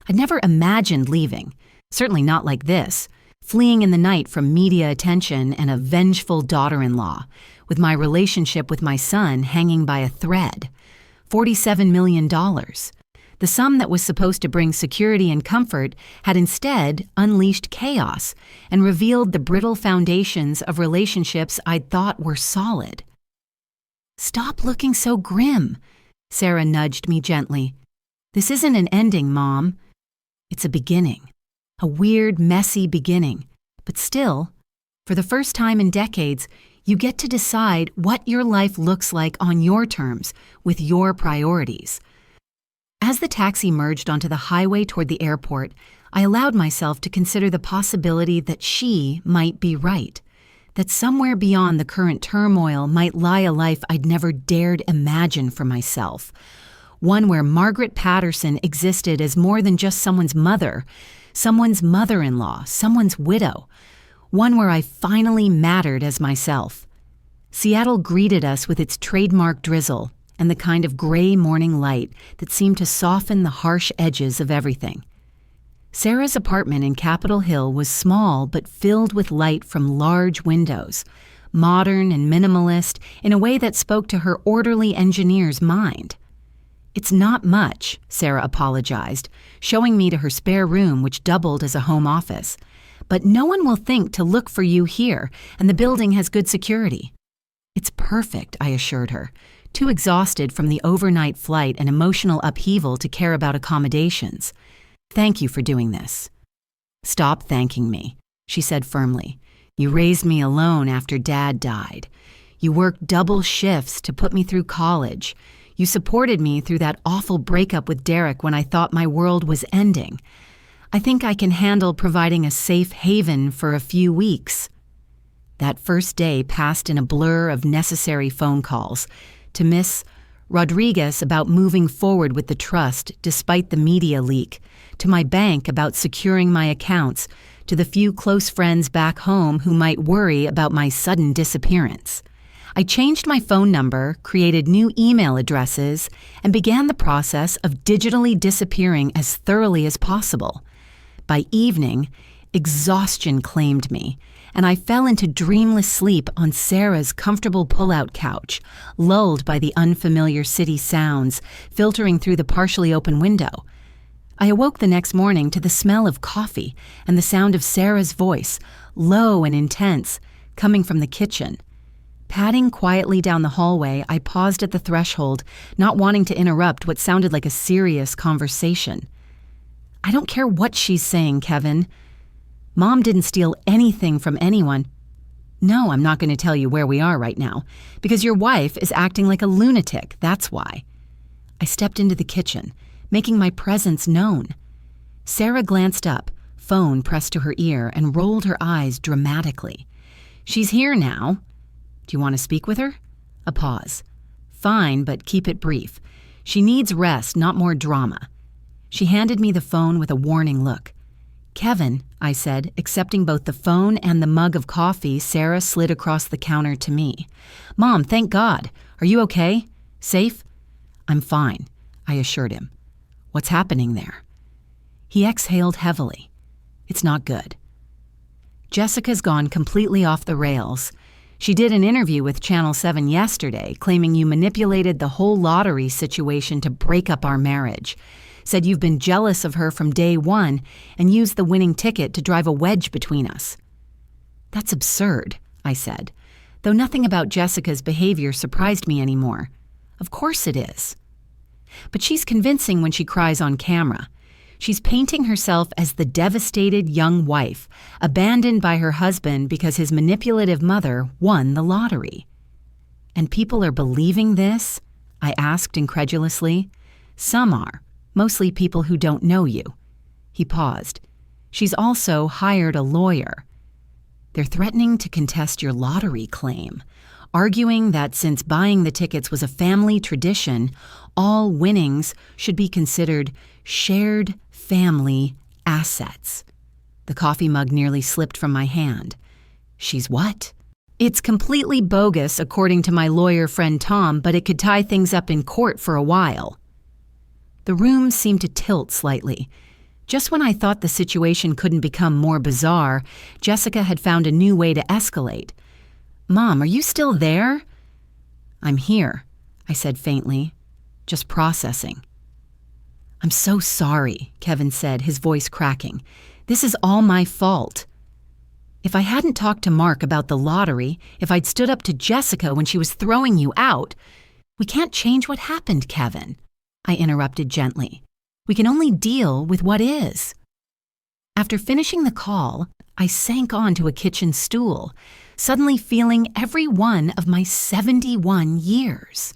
S1: I'd never imagined leaving, certainly not like this, fleeing in the night from media attention and a vengeful daughter-in-law, with my relationship with my son hanging by a thread. $47 million. The sum that was supposed to bring security and comfort had instead unleashed chaos and revealed the brittle foundations of relationships I'd thought were solid. "Stop looking so grim," Sarah nudged me gently. "This isn't an ending, Mom. It's a beginning. A weird, messy beginning. But still, for the first time in decades, you get to decide what your life looks like on your terms, with your priorities." As the taxi merged onto the highway toward the airport, I allowed myself to consider the possibility that she might be right, that somewhere beyond the current turmoil might lie a life I'd never dared imagine for myself, one where Margaret Patterson existed as more than just someone's mother, someone's mother-in-law, someone's widow, one where I finally mattered as myself. Seattle greeted us with its trademark drizzle and the kind of gray morning light that seemed to soften the harsh edges of everything. Sarah's apartment in Capitol Hill was small but filled with light from large windows, modern and minimalist in a way that spoke to her orderly engineer's mind. "It's not much," Sarah apologized, showing me to her spare room which doubled as a home office. "But no one will think to look for you here, and the building has good security." "It's perfect," I assured her, too exhausted from the overnight flight and emotional upheaval to care about accommodations. "Thank you for doing this." "Stop thanking me," she said firmly. "You raised me alone after Dad died. You worked double shifts to put me through college. You supported me through that awful breakup with Derek when I thought my world was ending. I think I can handle providing a safe haven for a few weeks." That first day passed in a blur of necessary phone calls, to Miss Rodriguez about moving forward with the trust despite the media leak, to my bank about securing my accounts, to the few close friends back home who might worry about my sudden disappearance. I changed my phone number, created new email addresses, and began the process of digitally disappearing as thoroughly as possible. By evening, exhaustion claimed me, and I fell into dreamless sleep on Sarah's comfortable pull-out couch, lulled by the unfamiliar city sounds filtering through the partially open window. I awoke the next morning to the smell of coffee and the sound of Sarah's voice, low and intense, coming from the kitchen. Padding quietly down the hallway, I paused at the threshold, not wanting to interrupt what sounded like a serious conversation. "I don't care what she's saying, Kevin. Mom didn't steal anything from anyone. No, I'm not going to tell you where we are right now, because your wife is acting like a lunatic, that's why." I stepped into the kitchen, making my presence known. Sarah glanced up, phone pressed to her ear, and rolled her eyes dramatically. "She's here now. Do you want to speak with her?" A pause. "Fine, but keep it brief. She needs rest, not more drama." She handed me the phone with a warning look. "Kevin," I said, accepting both the phone and the mug of coffee Sarah slid across the counter to me. "Mom, thank God. Are you okay? Safe?" "I'm fine," I assured him. "What's happening there?" He exhaled heavily. "It's not good. Jessica's gone completely off the rails. She did an interview with Channel 7 yesterday, claiming you manipulated the whole lottery situation to break up our marriage. Said you've been jealous of her from day one and used the winning ticket to drive a wedge between us." "That's absurd," I said, though nothing about Jessica's behavior surprised me anymore. "Of course it is." "But she's convincing when she cries on camera. She's painting herself as the devastated young wife, abandoned by her husband because his manipulative mother won the lottery." "And people are believing this?" I asked incredulously. "Some are. Mostly people who don't know you." He paused. "She's also hired a lawyer." They're threatening to contest your lottery claim, arguing that since buying the tickets was a family tradition, all winnings should be considered shared family assets. The coffee mug nearly slipped from my hand. She's what? It's completely bogus, according to my lawyer friend Tom, but it could tie things up in court for a while. The room seemed to tilt slightly. Just when I thought the situation couldn't become more bizarre, Jessica had found a new way to escalate. "Mom, are you still there?" "I'm here," I said faintly, just processing. "I'm so sorry," Kevin said, his voice cracking. "This is all my fault. If I hadn't talked to Mark about the lottery, if I'd stood up to Jessica when she was throwing you out—" "We can't change what happened, Kevin," I interrupted gently. "We can only deal with what is." After finishing the call, I sank onto a kitchen stool, suddenly feeling every one of my 71 years.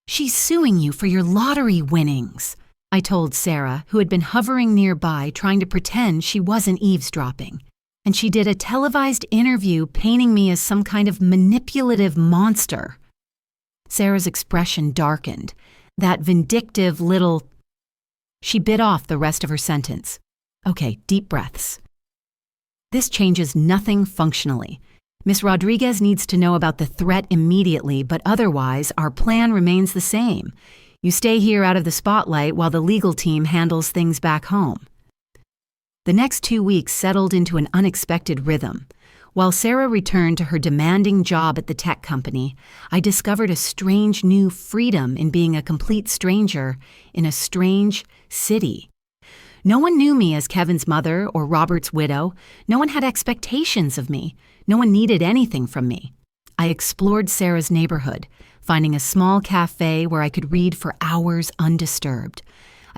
S1: "She's suing you for your lottery winnings," I told Sarah, who had been hovering nearby trying to pretend she wasn't eavesdropping. And she did a televised interview painting me as some kind of manipulative monster. Sarah's expression darkened. That vindictive little... She bit off the rest of her sentence. "Okay, deep breaths. This changes nothing functionally. Miss Rodriguez needs to know about the threat immediately, but otherwise, our plan remains the same. You stay here out of the spotlight while the legal team handles things back home." The next 2 weeks settled into an unexpected rhythm. While Sarah returned to her demanding job at the tech company, I discovered a strange new freedom in being a complete stranger in a strange city. No one knew me as Kevin's mother or Robert's widow. No one had expectations of me. No one needed anything from me. I explored Sarah's neighborhood, finding a small cafe where I could read for hours undisturbed.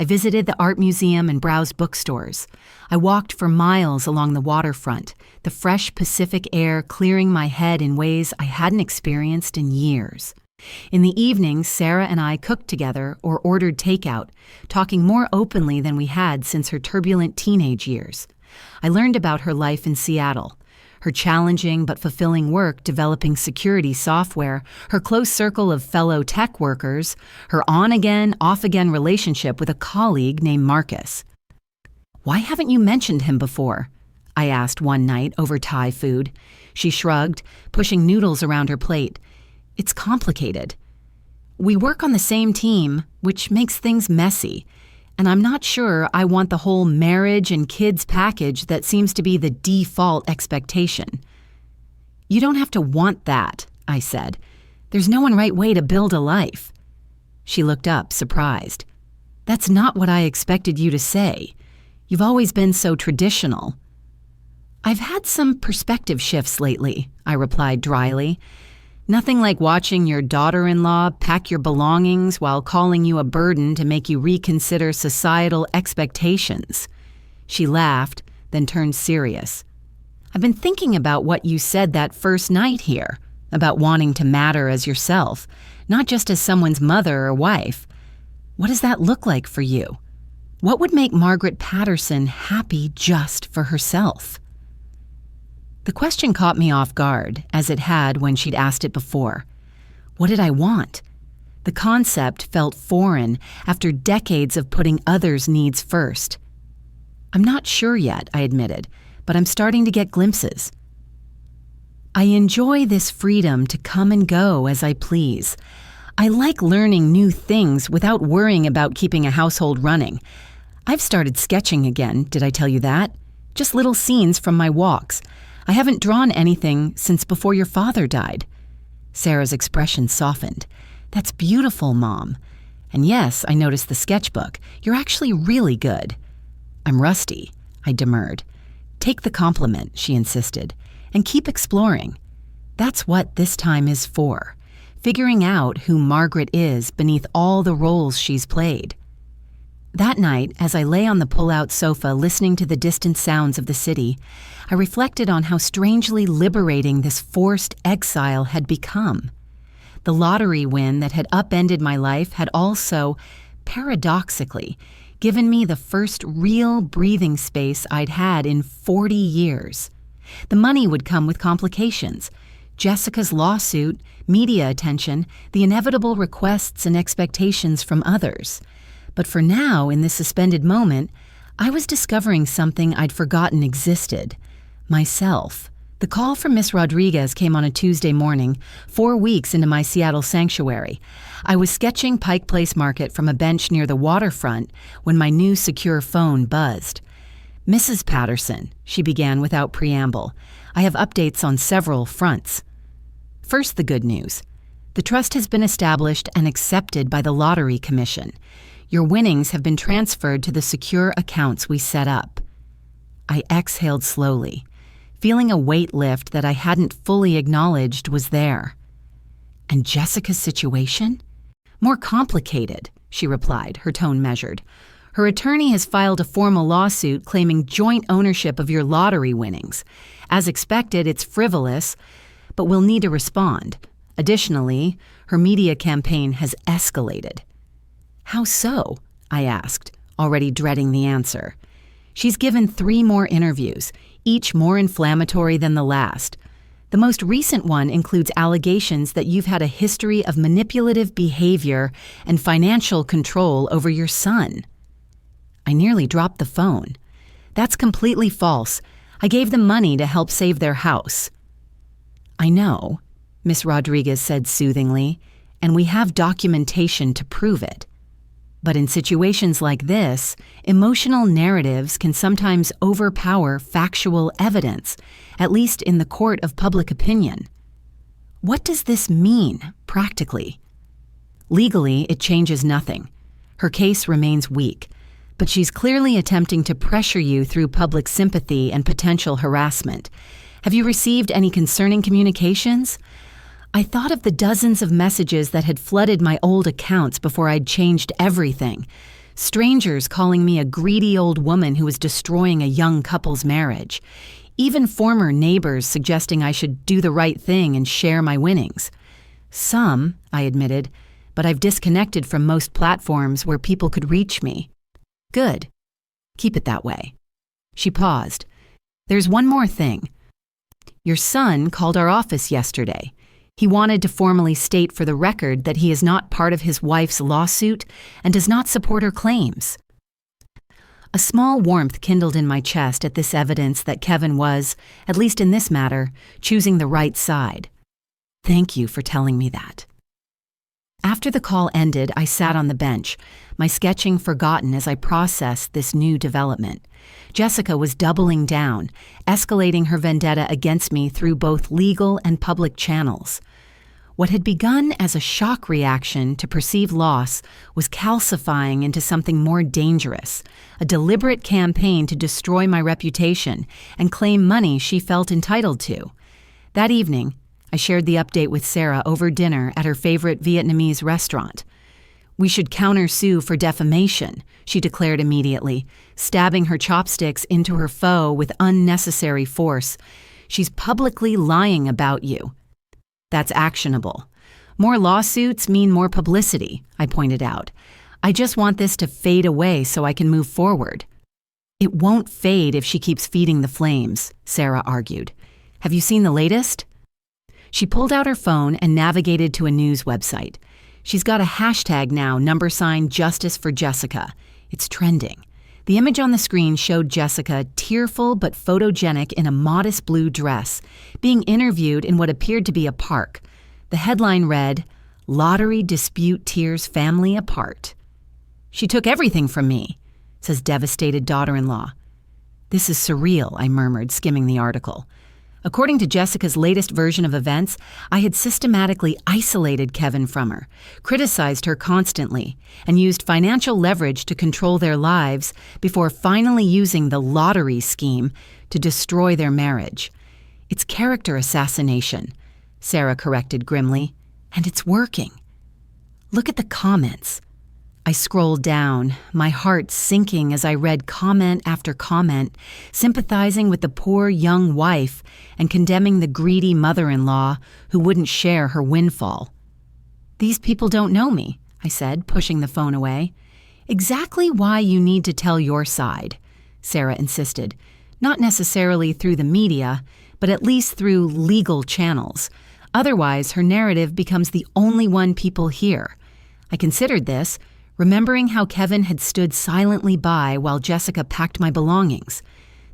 S1: I visited the art museum and browsed bookstores. I walked for miles along the waterfront, the fresh Pacific air clearing my head in ways I hadn't experienced in years. In the evenings, Sarah and I cooked together or ordered takeout, talking more openly than we had since her turbulent teenage years. I learned about her life in Seattle, her challenging but fulfilling work developing security software, her close circle of fellow tech workers, her on-again, off-again relationship with a colleague named Marcus. "Why haven't you mentioned him before?" I asked one night over Thai food. She shrugged, pushing noodles around her plate. "It's complicated. We work on the same team, which makes things messy. And I'm not sure I want the whole marriage and kids package that seems to be the default expectation." "You don't have to want that," I said. "There's no one right way to build a life." She looked up, surprised. "That's not what I expected you to say. You've always been so traditional." "I've had some perspective shifts lately," I replied dryly. "Nothing like watching your daughter-in-law pack your belongings while calling you a burden to make you reconsider societal expectations." She laughed, then turned serious. "I've been thinking about what you said that first night here, about wanting to matter as yourself, not just as someone's mother or wife. What does that look like for you? What would make Margaret Patterson happy just for herself?" The question caught me off guard, as it had when she'd asked it before. What did I want? The concept felt foreign after decades of putting others' needs first. "I'm not sure yet," I admitted, "but I'm starting to get glimpses. I enjoy this freedom to come and go as I please. I like learning new things without worrying about keeping a household running. I've started sketching again, did I tell you that? Just little scenes from my walks. I haven't drawn anything since before your father died." Sarah's expression softened. "That's beautiful, Mom. And yes, I noticed the sketchbook. You're actually really good." "I'm rusty," I demurred. "Take the compliment," she insisted, "and keep exploring. That's what this time is for, figuring out who Margaret is beneath all the roles she's played." That night, as I lay on the pull-out sofa listening to the distant sounds of the city, I reflected on how strangely liberating this forced exile had become. The lottery win that had upended my life had also, paradoxically, given me the first real breathing space I'd had in 40 years. The money would come with complications. Jessica's lawsuit, media attention, the inevitable requests and expectations from others. But for now, in this suspended moment, I was discovering something I'd forgotten existed. Myself. The call from Miss Rodriguez came on a Tuesday morning, 4 weeks into my Seattle sanctuary. I was sketching Pike Place Market from a bench near the waterfront when my new secure phone buzzed. "Mrs. Patterson," she began without preamble, "I have updates on several fronts. First, the good news. The trust has been established and accepted by the Lottery Commission. Your winnings have been transferred to the secure accounts we set up." I exhaled slowly, feeling a weight lift that I hadn't fully acknowledged was there. "And Jessica's situation?" "More complicated," she replied, her tone measured. "Her attorney has filed a formal lawsuit claiming joint ownership of your lottery winnings. As expected, it's frivolous, but we'll need to respond. Additionally, her media campaign has escalated." "How so?" I asked, already dreading the answer. "She's given 3 more interviews, each more inflammatory than the last. The most recent one includes allegations that you've had a history of manipulative behavior and financial control over your son." I nearly dropped the phone. "That's completely false. I gave them money to help save their house." "I know," Miss Rodriguez said soothingly, "and we have documentation to prove it. But in situations like this, emotional narratives can sometimes overpower factual evidence, at least in the court of public opinion." "What does this mean, practically?" "Legally, it changes nothing. Her case remains weak, but she's clearly attempting to pressure you through public sympathy and potential harassment. Have you received any concerning communications?" I thought of the dozens of messages that had flooded my old accounts before I'd changed everything. Strangers calling me a greedy old woman who was destroying a young couple's marriage. Even former neighbors suggesting I should do the right thing and share my winnings. "Some," I admitted, "but I've disconnected from most platforms where people could reach me." "Good. Keep it that way." She paused. "There's one more thing. Your son called our office yesterday. He wanted to formally state for the record that he is not part of his wife's lawsuit and does not support her claims." A small warmth kindled in my chest at this evidence that Kevin was, at least in this matter, choosing the right side. "Thank you for telling me that." After the call ended, I sat on the bench, my sketching forgotten as I processed this new development. Jessica was doubling down, escalating her vendetta against me through both legal and public channels. What had begun as a shock reaction to perceived loss was calcifying into something more dangerous, a deliberate campaign to destroy my reputation and claim money she felt entitled to. That evening, I shared the update with Sarah over dinner at her favorite Vietnamese restaurant. "We should counter-sue for defamation," she declared immediately, stabbing her chopsticks into her foe with unnecessary force. "She's publicly lying about you." "That's actionable. More lawsuits mean more publicity," I pointed out. "I just want this to fade away so I can move forward." "It won't fade if she keeps feeding the flames," Sarah argued. "Have you seen the latest?" She pulled out her phone and navigated to a news website. She's got a hashtag now, #Justice for Jessica. It's trending. The image on the screen showed Jessica, tearful but photogenic in a modest blue dress, being interviewed in what appeared to be a park. The headline read, "Lottery Dispute Tears Family Apart." "She took everything from me," says devastated daughter-in-law. "This is surreal," I murmured, skimming the article. According to Jessica's latest version of events, I had systematically isolated Kevin from her, criticized her constantly, and used financial leverage to control their lives before finally using the lottery scheme to destroy their marriage. "It's character assassination," Sarah corrected grimly, "and it's working." "Look at the comments." I scrolled down, my heart sinking as I read comment after comment, sympathizing with the poor young wife and condemning the greedy mother-in-law who wouldn't share her windfall. "These people don't know me," I said, pushing the phone away. "Exactly why you need to tell your side," Sarah insisted. Not necessarily through the media, but at least through legal channels. Otherwise, her narrative becomes the only one people hear. I considered this, remembering how Kevin had stood silently by while Jessica packed my belongings.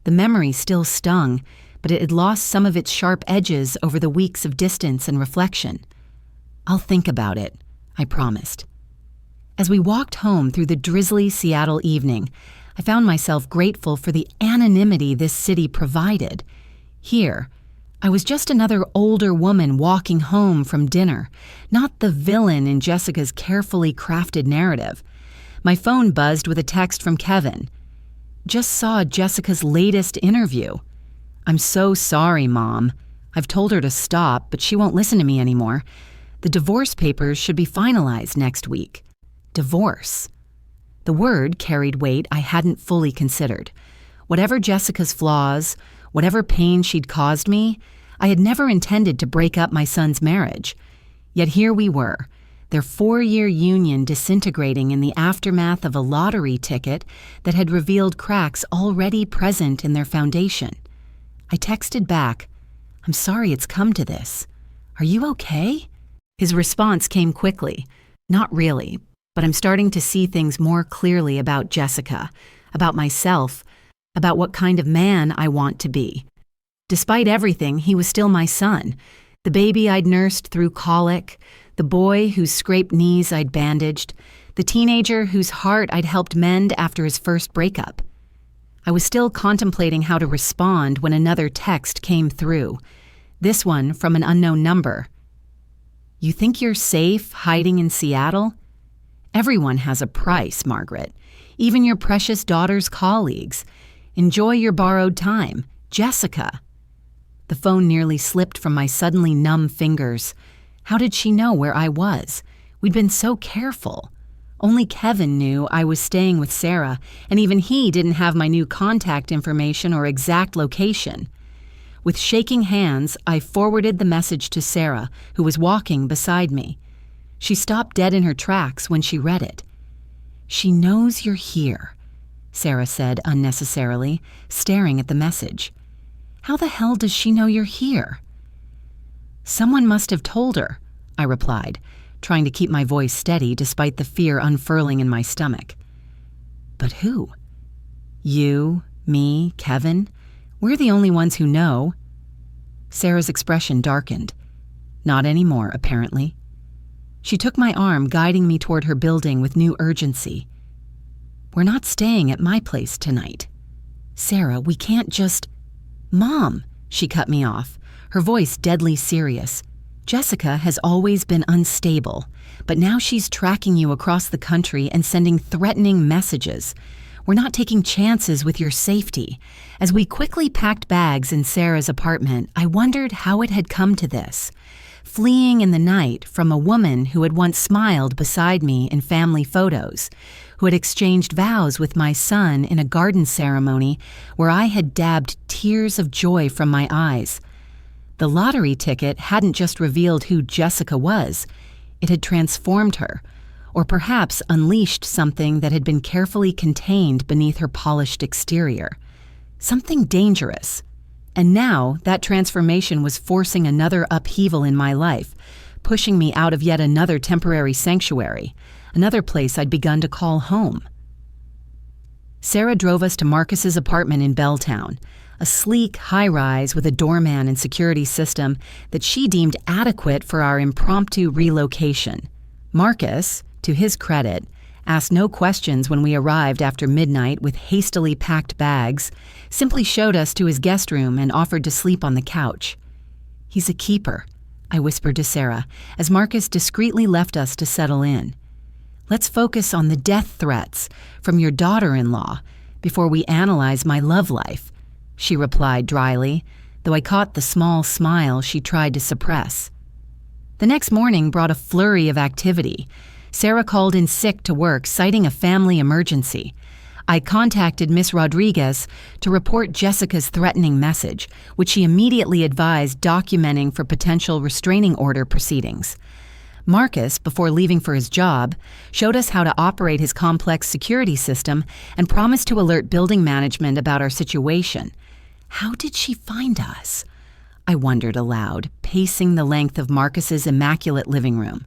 S1: The memory still stung, but it had lost some of its sharp edges over the weeks of distance and reflection. "I'll think about it," I promised. As we walked home through the drizzly Seattle evening, I found myself grateful for the anonymity this city provided. Here, I was just another older woman walking home from dinner, not the villain in Jessica's carefully crafted narrative. My phone buzzed with a text from Kevin. "Just saw Jessica's latest interview. I'm so sorry, Mom. I've told her to stop, but she won't listen to me anymore. The divorce papers should be finalized next week." Divorce. The word carried weight I hadn't fully considered. Whatever Jessica's flaws, whatever pain she'd caused me, I had never intended to break up my son's marriage. Yet here we were, their 4-year union disintegrating in the aftermath of a lottery ticket that had revealed cracks already present in their foundation. I texted back, "I'm sorry it's come to this. Are you okay?" His response came quickly. "Not really, but I'm starting to see things more clearly about Jessica, about myself, about what kind of man I want to be." Despite everything, he was still my son, the baby I'd nursed through colic, the boy whose scraped knees I'd bandaged, the teenager whose heart I'd helped mend after his first breakup. I was still contemplating how to respond when another text came through, this one from an unknown number. "You think you're safe hiding in Seattle? Everyone has a price, Margaret, even your precious daughter's colleagues. Enjoy your borrowed time. Jessica." The phone nearly slipped from my suddenly numb fingers. How did she know where I was? We'd been so careful. Only Kevin knew I was staying with Sarah, and even he didn't have my new contact information or exact location. With shaking hands, I forwarded the message to Sarah, who was walking beside me. She stopped dead in her tracks when she read it. "She knows you're here," Sarah said unnecessarily, staring at the message. "How the hell does she know you're here?" "Someone must have told her," I replied, trying to keep my voice steady despite the fear unfurling in my stomach. "But who? You, me, Kevin? We're the only ones who know." Sarah's expression darkened. Not anymore, apparently. She took my arm, guiding me toward her building with new urgency. "We're not staying at my place tonight. Sarah, we can't just—" "Mom," she cut me off, her voice deadly serious. "Jessica has always been unstable, but now she's tracking you across the country and sending threatening messages. We're not taking chances with your safety." As we quickly packed bags in Sarah's apartment, I wondered how it had come to this. Fleeing in the night from a woman who had once smiled beside me in family photos, who had exchanged vows with my son in a garden ceremony where I had dabbed tears of joy from my eyes. The lottery ticket hadn't just revealed who Jessica was, it had transformed her, or perhaps unleashed something that had been carefully contained beneath her polished exterior. Something dangerous. And now that transformation was forcing another upheaval in my life, pushing me out of yet another temporary sanctuary, another place I'd begun to call home. Sarah drove us to Marcus's apartment in Belltown, a sleek high-rise with a doorman and security system that she deemed adequate for our impromptu relocation. Marcus, to his credit, asked no questions when we arrived after midnight with hastily packed bags, simply showed us to his guest room and offered to sleep on the couch. "He's a keeper," I whispered to Sarah as Marcus discreetly left us to settle in. "Let's focus on the death threats from your daughter-in-law before we analyze my love life," she replied dryly, though I caught the small smile she tried to suppress. The next morning brought a flurry of activity. Sarah called in sick to work, citing a family emergency. I contacted Miss Rodriguez to report Jessica's threatening message, which she immediately advised documenting for potential restraining order proceedings. Marcus, before leaving for his job, showed us how to operate his complex security system and promised to alert building management about our situation. How did she find us? I wondered aloud, pacing the length of Marcus's immaculate living room.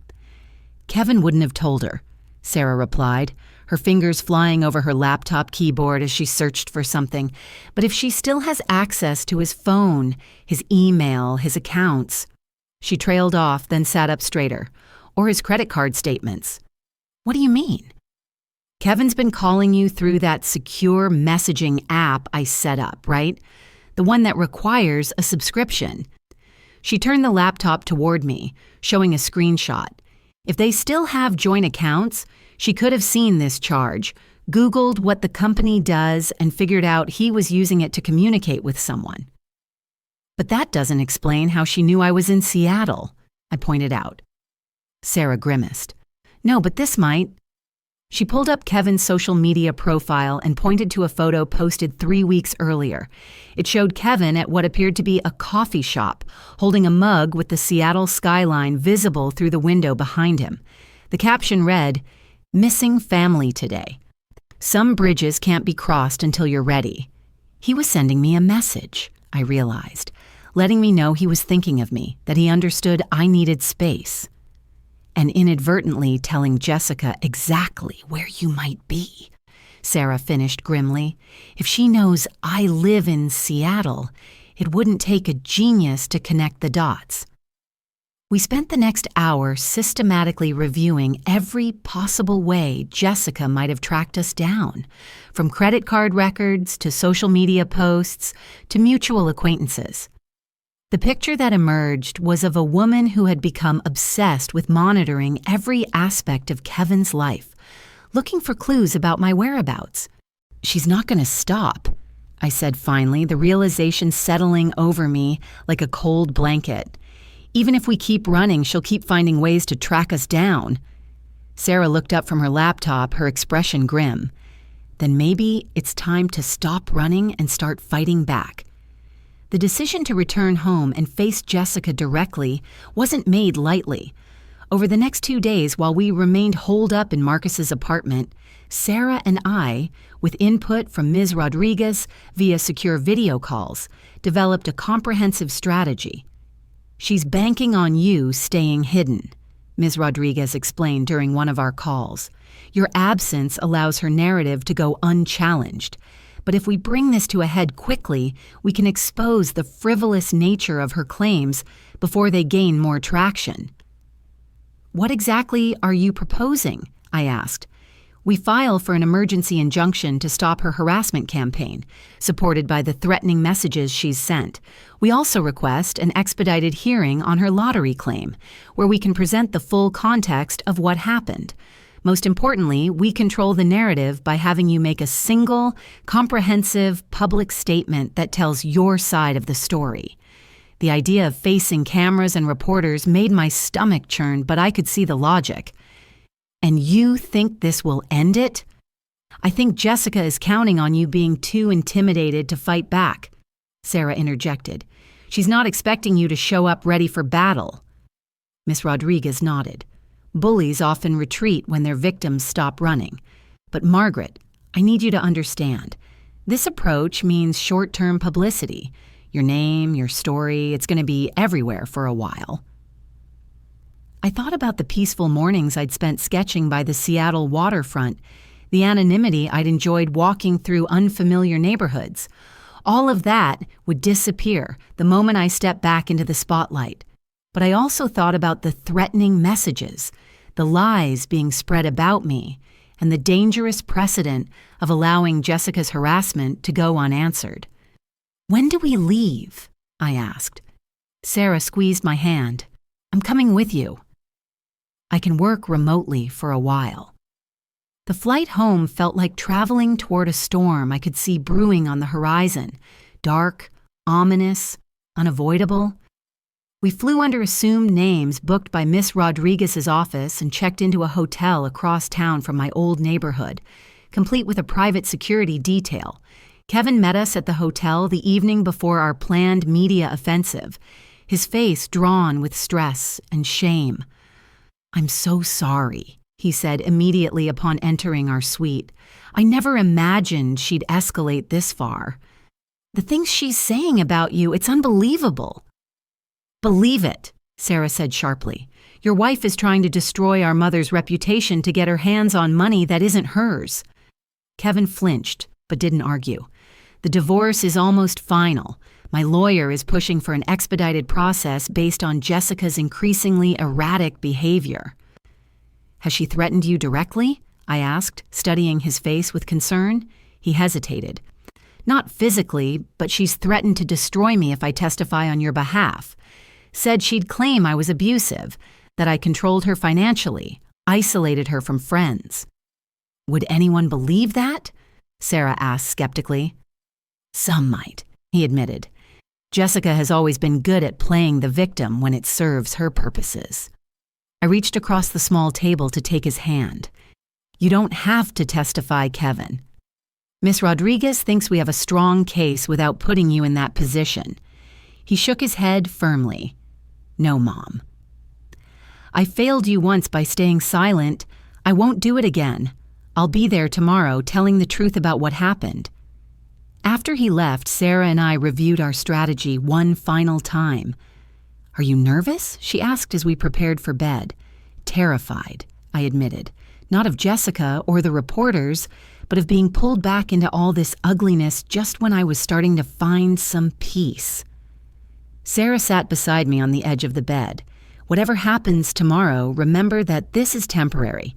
S1: Kevin wouldn't have told her, Sarah replied, her fingers flying over her laptop keyboard as she searched for something. But if she still has access to his phone, his email, his accounts... She trailed off, then sat up straighter. Or his credit card statements. What do you mean? Kevin's been calling you through that secure messaging app I set up, right? The one that requires a subscription. She turned the laptop toward me, showing a screenshot. If they still have joint accounts, she could have seen this charge, Googled what the company does, and figured out he was using it to communicate with someone. But that doesn't explain how she knew I was in Seattle, I pointed out. Sarah grimaced. No, but this might. She pulled up Kevin's social media profile and pointed to a photo posted 3 weeks earlier. It showed Kevin at what appeared to be a coffee shop, holding a mug with the Seattle skyline visible through the window behind him. The caption read, "Missing family today. Some bridges can't be crossed until you're ready." He was sending me a message, I realized, letting me know he was thinking of me, that he understood I needed space. And inadvertently telling Jessica exactly where you might be, Sarah finished grimly. If she knows I live in Seattle, it wouldn't take a genius to connect the dots. We spent the next hour systematically reviewing every possible way Jessica might have tracked us down, from credit card records to social media posts to mutual acquaintances. The picture that emerged was of a woman who had become obsessed with monitoring every aspect of Kevin's life, looking for clues about my whereabouts. She's not going to stop, I said finally, the realization settling over me like a cold blanket. Even if we keep running, she'll keep finding ways to track us down. Sarah looked up from her laptop, her expression grim. Then maybe it's time to stop running and start fighting back. The decision to return home and face Jessica directly wasn't made lightly. Over the next 2 days, while we remained holed up in Marcus's apartment, Sarah and I, with input from Ms. Rodriguez via secure video calls, developed a comprehensive strategy. She's banking on you staying hidden, Ms. Rodriguez explained during one of our calls. Your absence allows her narrative to go unchallenged. But if we bring this to a head quickly, we can expose the frivolous nature of her claims before they gain more traction. What exactly are you proposing? I asked. We file for an emergency injunction to stop her harassment campaign, supported by the threatening messages she's sent. We also request an expedited hearing on her lottery claim, where we can present the full context of what happened. Most importantly, we control the narrative by having you make a single, comprehensive, public statement that tells your side of the story. The idea of facing cameras and reporters made my stomach churn, but I could see the logic. And you think this will end it? I think Jessica is counting on you being too intimidated to fight back, Sarah interjected. She's not expecting you to show up ready for battle. Miss Rodriguez nodded. Bullies often retreat when their victims stop running. But Margaret, I need you to understand. This approach means short-term publicity. Your name, your story, it's going to be everywhere for a while. I thought about the peaceful mornings I'd spent sketching by the Seattle waterfront, the anonymity I'd enjoyed walking through unfamiliar neighborhoods. All of that would disappear the moment I stepped back into the spotlight. But I also thought about the threatening messages, the lies being spread about me, and the dangerous precedent of allowing Jessica's harassment to go unanswered. When do we leave? I asked. Sarah squeezed my hand. I'm coming with you. I can work remotely for a while. The flight home felt like traveling toward a storm I could see brewing on the horizon, dark, ominous, unavoidable. We flew under assumed names booked by Miss Rodriguez's office and checked into a hotel across town from my old neighborhood, complete with a private security detail. Kevin met us at the hotel the evening before our planned media offensive, his face drawn with stress and shame. I'm so sorry, he said immediately upon entering our suite. I never imagined she'd escalate this far. The things she's saying about you, it's unbelievable. Believe it, Sarah said sharply. Your wife is trying to destroy our mother's reputation to get her hands on money that isn't hers. Kevin flinched, but didn't argue. The divorce is almost final. My lawyer is pushing for an expedited process based on Jessica's increasingly erratic behavior. Has she threatened you directly? I asked, studying his face with concern. He hesitated. Not physically, but she's threatened to destroy me if I testify on your behalf. Said she'd claim I was abusive, that I controlled her financially, isolated her from friends. Would anyone believe that? Sarah asked skeptically. Some might, he admitted. Jessica has always been good at playing the victim when it serves her purposes. I reached across the small table to take his hand. You don't have to testify, Kevin. Miss Rodriguez thinks we have a strong case without putting you in that position. He shook his head firmly. No, Mom. I failed you once by staying silent. I won't do it again. I'll be there tomorrow telling the truth about what happened. After he left, Sarah and I reviewed our strategy one final time. Are you nervous? She asked as we prepared for bed. Terrified, I admitted. Not of Jessica or the reporters, but of being pulled back into all this ugliness just when I was starting to find some peace. Sarah sat beside me on the edge of the bed. Whatever happens tomorrow, remember that this is temporary.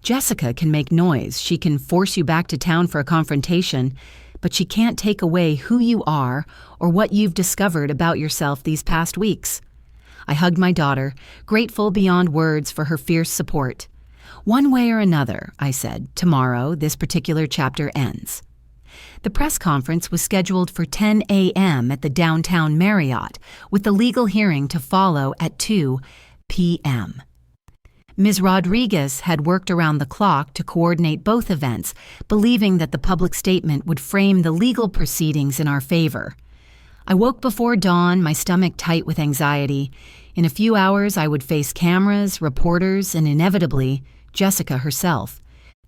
S1: Jessica can make noise. She can force you back to town for a confrontation, but she can't take away who you are or what you've discovered about yourself these past weeks. I hugged my daughter, grateful beyond words for her fierce support. One way or another, I said, tomorrow this particular chapter ends. The press conference was scheduled for 10 a.m. at the downtown Marriott, with the legal hearing to follow at 2 p.m. Ms. Rodriguez had worked around the clock to coordinate both events, believing that the public statement would frame the legal proceedings in our favor. I woke before dawn, my stomach tight with anxiety. In a few hours, I would face cameras, reporters, and inevitably, Jessica herself.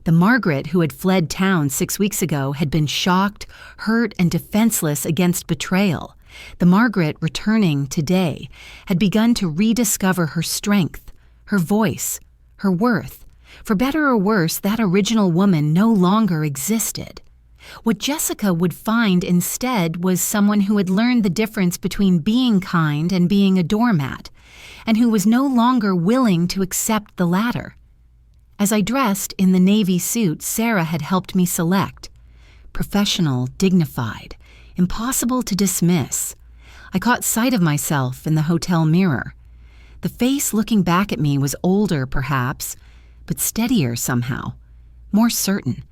S1: The Margaret who had fled town 6 weeks ago had been shocked, hurt, and defenseless against betrayal. The Margaret returning today had begun to rediscover her strength, her voice, her worth. For better or worse, that original woman no longer existed. What Jessica would find instead was someone who had learned the difference between being kind and being a doormat, and who was no longer willing to accept the latter. As I dressed in the navy suit Sarah had helped me select, professional, dignified, impossible to dismiss, I caught sight of myself in the hotel mirror. The face looking back at me was older, perhaps, but steadier somehow, more certain.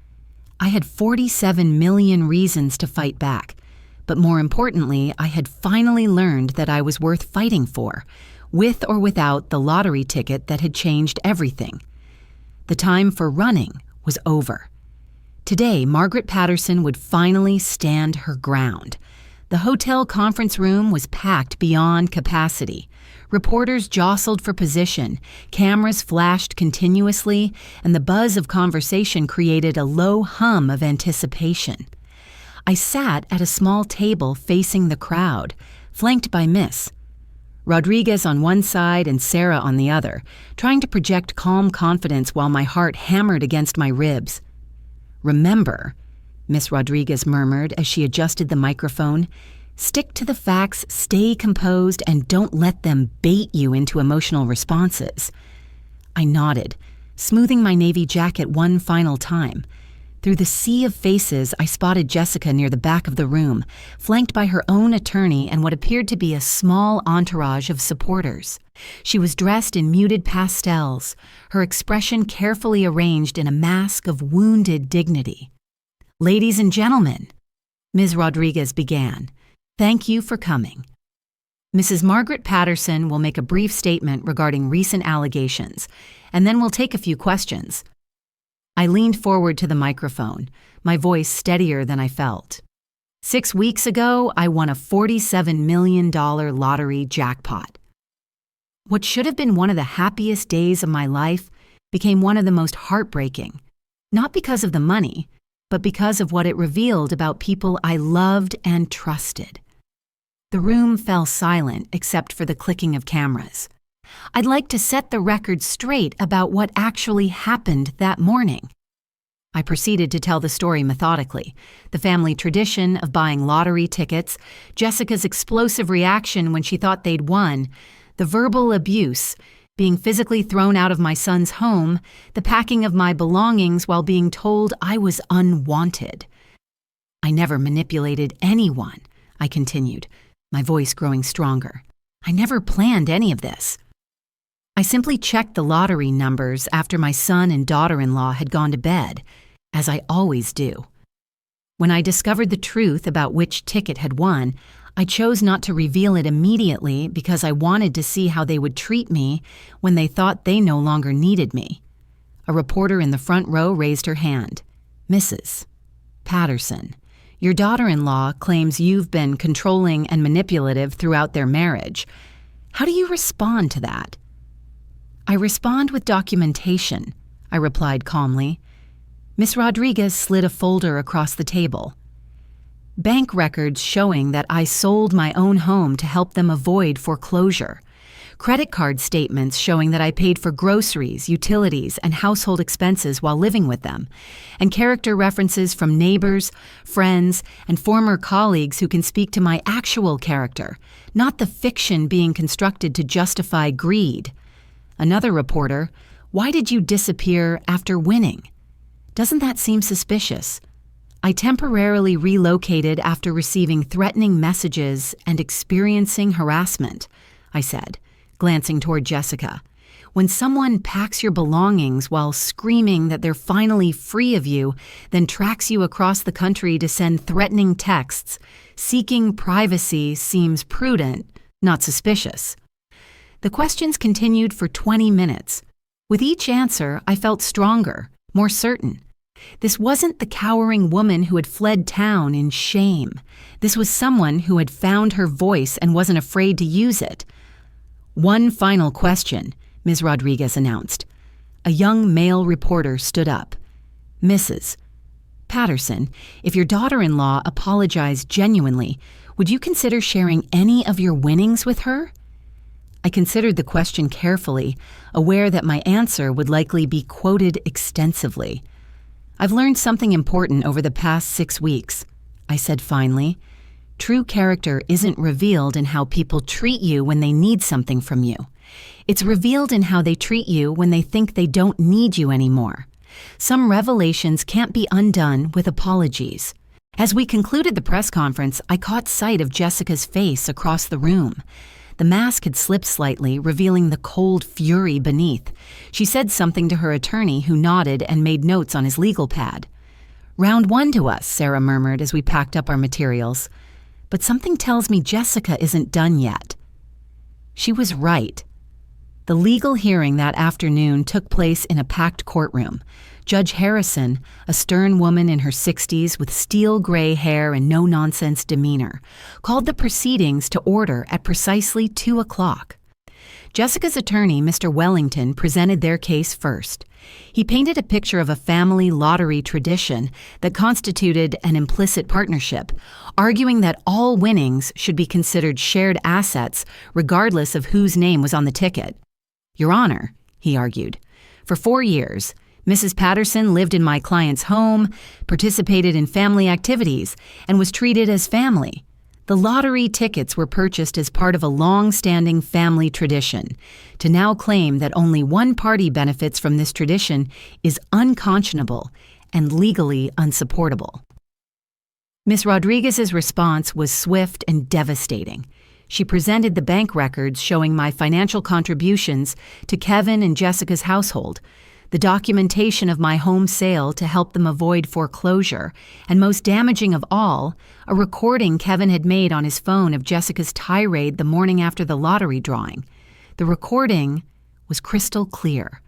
S1: I had 47 million reasons to fight back, but more importantly, I had finally learned that I was worth fighting for, with or without the lottery ticket that had changed everything. The time for running was over. Today, Margaret Patterson would finally stand her ground. The hotel conference room was packed beyond capacity. Reporters jostled for position, cameras flashed continuously, and the buzz of conversation created a low hum of anticipation. I sat at a small table facing the crowd, flanked by Miss Rodriguez on one side and Sarah on the other, trying to project calm confidence while my heart hammered against my ribs. Remember, Miss Rodriguez murmured as she adjusted the microphone, stick to the facts, stay composed, and don't let them bait you into emotional responses. I nodded, smoothing my navy jacket one final time. Through the sea of faces, I spotted Jessica near the back of the room, flanked by her own attorney and what appeared to be a small entourage of supporters. She was dressed in muted pastels, her expression carefully arranged in a mask of wounded dignity. Ladies and gentlemen, Ms. Rodriguez began, thank you for coming. Mrs. Margaret Patterson will make a brief statement regarding recent allegations, and then we'll take a few questions. I leaned forward to the microphone, my voice steadier than I felt. 6 weeks ago, I won a $47 million lottery jackpot. What should have been one of the happiest days of my life became one of the most heartbreaking, not because of the money, but because of what it revealed about people I loved and trusted. The room fell silent except for the clicking of cameras. I'd like to set the record straight about what actually happened that morning. I proceeded to tell the story methodically, the family tradition of buying lottery tickets, Jessica's explosive reaction when she thought they'd won, the verbal abuse, being physically thrown out of my son's home, the packing of my belongings while being told I was unwanted. I never manipulated anyone, I continued, my voice growing stronger. I never planned any of this. I simply checked the lottery numbers after my son and daughter-in-law had gone to bed, as I always do. When I discovered the truth about which ticket had won, I chose not to reveal it immediately because I wanted to see how they would treat me when they thought they no longer needed me. A reporter in the front row raised her hand. "Mrs. Patterson, your daughter-in-law claims you've been controlling and manipulative throughout their marriage. How do you respond to that?" "I respond with documentation," I replied calmly. Miss Rodriguez slid a folder across the table. "Bank records showing that I sold my own home to help them avoid foreclosure. Credit card statements showing that I paid for groceries, utilities, and household expenses while living with them, and character references from neighbors, friends, and former colleagues who can speak to my actual character, not the fiction being constructed to justify greed." Another reporter, "Why did you disappear after winning? Doesn't that seem suspicious?" "I temporarily relocated after receiving threatening messages and experiencing harassment," I said, glancing toward Jessica. "When someone packs your belongings while screaming that they're finally free of you, then tracks you across the country to send threatening texts, seeking privacy seems prudent, not suspicious." The questions continued for 20 minutes. With each answer, I felt stronger, more certain. This wasn't the cowering woman who had fled town in shame. This was someone who had found her voice and wasn't afraid to use it. "One final question," Ms. Rodriguez announced. A young male reporter stood up. "Mrs. Patterson, if your daughter-in-law apologized genuinely, would you consider sharing any of your winnings with her?" I considered the question carefully, aware that my answer would likely be quoted extensively. "I've learned something important over the past 6 weeks," I said finally. "True character isn't revealed in how people treat you when they need something from you. It's revealed in how they treat you when they think they don't need you anymore. Some revelations can't be undone with apologies." As we concluded the press conference, I caught sight of Jessica's face across the room. The mask had slipped slightly, revealing the cold fury beneath. She said something to her attorney, who nodded and made notes on his legal pad. "Round 1 to us," Sarah murmured as we packed up our materials. "But something tells me Jessica isn't done yet." She was right. The legal hearing that afternoon took place in a packed courtroom. Judge Harrison, a stern woman in her 60s with steel gray hair and no-nonsense demeanor, called the proceedings to order at precisely 2 o'clock. Jessica's attorney, Mr. Wellington, presented their case first. He painted a picture of a family lottery tradition that constituted an implicit partnership, arguing that all winnings should be considered shared assets regardless of whose name was on the ticket. "Your Honor," he argued, "for 4 years, Mrs. Patterson lived in my client's home, participated in family activities, and was treated as family. The lottery tickets were purchased as part of a long-standing family tradition. To now claim that only one party benefits from this tradition is unconscionable and legally unsupportable." Ms. Rodriguez's response was swift and devastating. She presented the bank records showing my financial contributions to Kevin and Jessica's household, the documentation of my home sale to help them avoid foreclosure, and most damaging of all, a recording Kevin had made on his phone of Jessica's tirade the morning after the lottery drawing. The recording was crystal clear.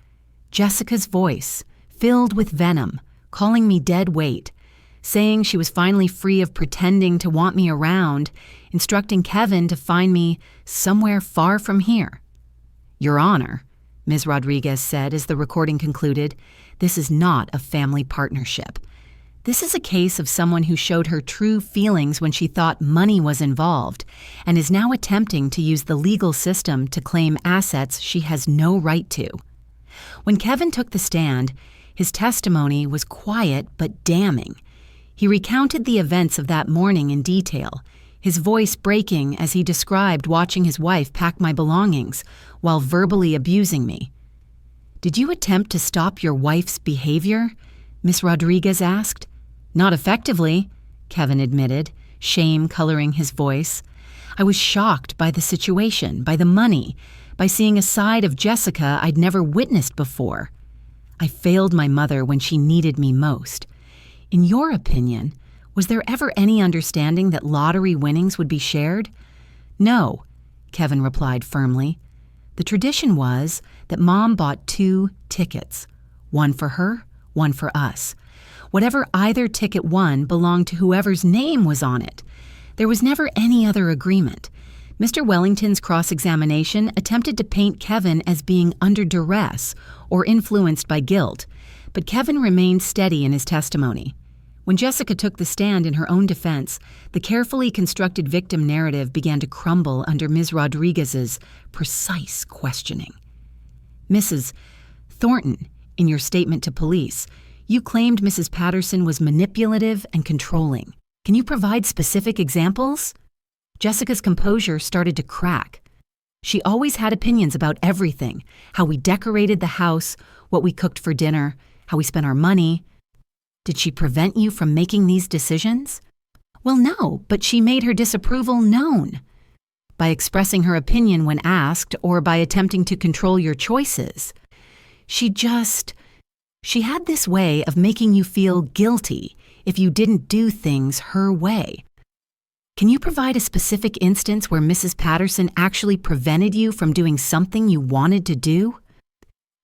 S1: Jessica's voice, filled with venom, calling me dead weight, saying she was finally free of pretending to want me around, instructing Kevin to find me somewhere far from here. "Your Honor," Ms. Rodriguez said as the recording concluded, "this is not a family partnership. This is a case of someone who showed her true feelings when she thought money was involved and is now attempting to use the legal system to claim assets she has no right to. When Kevin took the stand, his testimony was quiet but damning. He recounted the events of that morning in detail, his voice breaking as he described watching his wife pack my belongings while verbally abusing me. "Did you attempt to stop your wife's behavior?" Miss Rodriguez asked. "Not effectively," Kevin admitted, shame coloring his voice. "I was shocked by the situation, by the money, by seeing a side of Jessica I'd never witnessed before. I failed my mother when she needed me most. In your opinion, was there ever any understanding that lottery winnings would be shared?" "No," Kevin replied firmly. "The tradition was that Mom bought 2 tickets, one for her, one for us. Whatever either ticket won belonged to whoever's name was on it. There was never any other agreement." Mr. Wellington's cross-examination attempted to paint Kevin as being under duress or influenced by guilt, but Kevin remained steady in his testimony. When Jessica took the stand in her own defense, the carefully constructed victim narrative began to crumble under Ms. Rodriguez's precise questioning. "Mrs. Thornton, in your statement to police, you claimed Mrs. Patterson was manipulative and controlling. Can you provide specific examples?" Jessica's composure started to crack. She always had opinions about everything: how we decorated the house, what we cooked for dinner, how we spent our money. "Did she prevent you from making these decisions?" "Well, no, but she made her disapproval known." "By expressing her opinion when asked or by attempting to control your choices?" She had this way of making you feel guilty if you didn't do things her way." "Can you provide a specific instance where Mrs. Patterson actually prevented you from doing something you wanted to do?"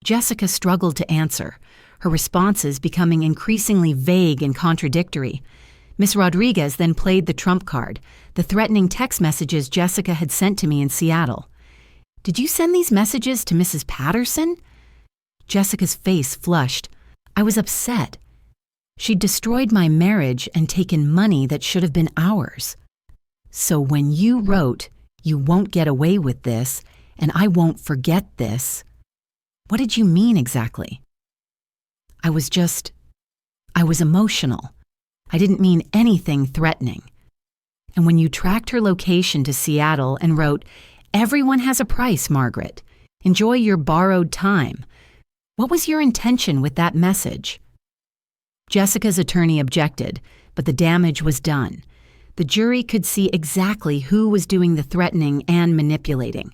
S1: Jessica struggled to answer, her responses becoming increasingly vague and contradictory. Miss Rodriguez then played the trump card, the threatening text messages Jessica had sent to me in Seattle. "Did you send these messages to Mrs. Patterson?" Jessica's face flushed. "I was upset. She'd destroyed my marriage and taken money that should have been ours. So when you wrote, 'You won't get away with this, and I won't forget this,' what did you mean exactly?" I was emotional. I didn't mean anything threatening. And when you tracked her location to Seattle and wrote, 'Everyone has a price, Margaret. Enjoy your borrowed time,' what was your intention with that message?" Jessica's attorney objected, but the damage was done. The jury could see exactly who was doing the threatening and manipulating.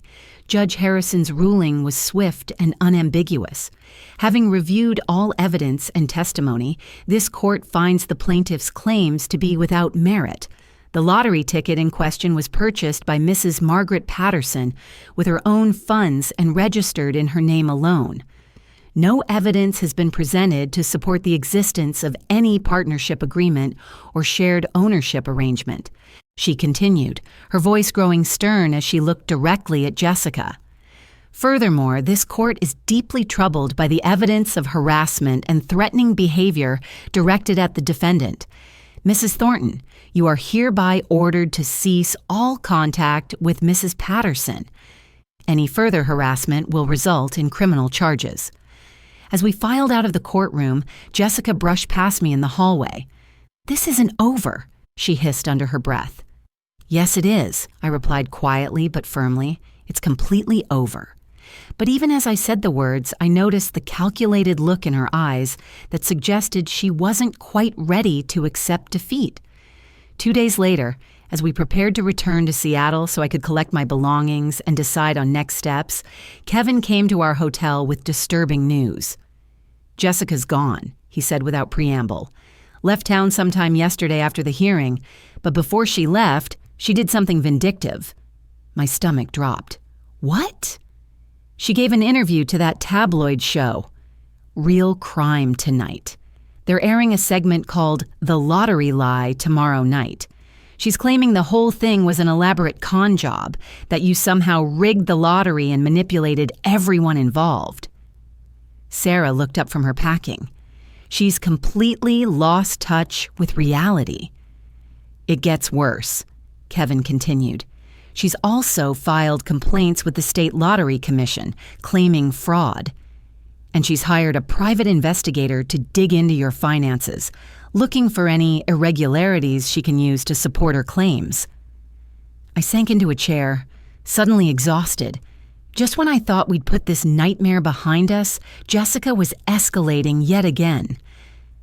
S1: Judge Harrison's ruling was swift and unambiguous. Having reviewed all evidence and testimony, this court finds the plaintiff's claims to be without merit. The lottery ticket in question was purchased by Mrs. Margaret Patterson with her own funds and registered in her name alone. No evidence has been presented to support the existence of any partnership agreement or shared ownership arrangement. She continued, her voice growing stern as she looked directly at Jessica. Furthermore, this court is deeply troubled by the evidence of harassment and threatening behavior directed at the defendant. Mrs. Thornton, you are hereby ordered to cease all contact with Mrs. Patterson. Any further harassment will result in criminal charges. As we filed out of the courtroom, Jessica brushed past me in the hallway. "This isn't over," she hissed under her breath. "Yes, it is," I replied quietly but firmly. "It's completely over." But even as I said the words, I noticed the calculated look in her eyes that suggested she wasn't quite ready to accept defeat. 2 days later, as we prepared to return to Seattle so I could collect my belongings and decide on next steps, Kevin came to our hotel with disturbing news. "Jessica's gone," he said without preamble. "Left town sometime yesterday after the hearing, but before she left, she did something vindictive." My stomach dropped. "What?" "She gave an interview to that tabloid show, Real Crime Tonight. They're airing a segment called The Lottery Lie tomorrow night. She's claiming the whole thing was an elaborate con job, that you somehow rigged the lottery and manipulated everyone involved." Sarah looked up from her packing. She's completely lost touch with reality. It gets worse, Kevin continued. She's also filed complaints with the State Lottery Commission, claiming fraud. And she's hired a private investigator to dig into your finances, looking for any irregularities she can use to support her claims. I sank into a chair, suddenly exhausted. Just when I thought we'd put this nightmare behind us, Jessica was escalating yet again.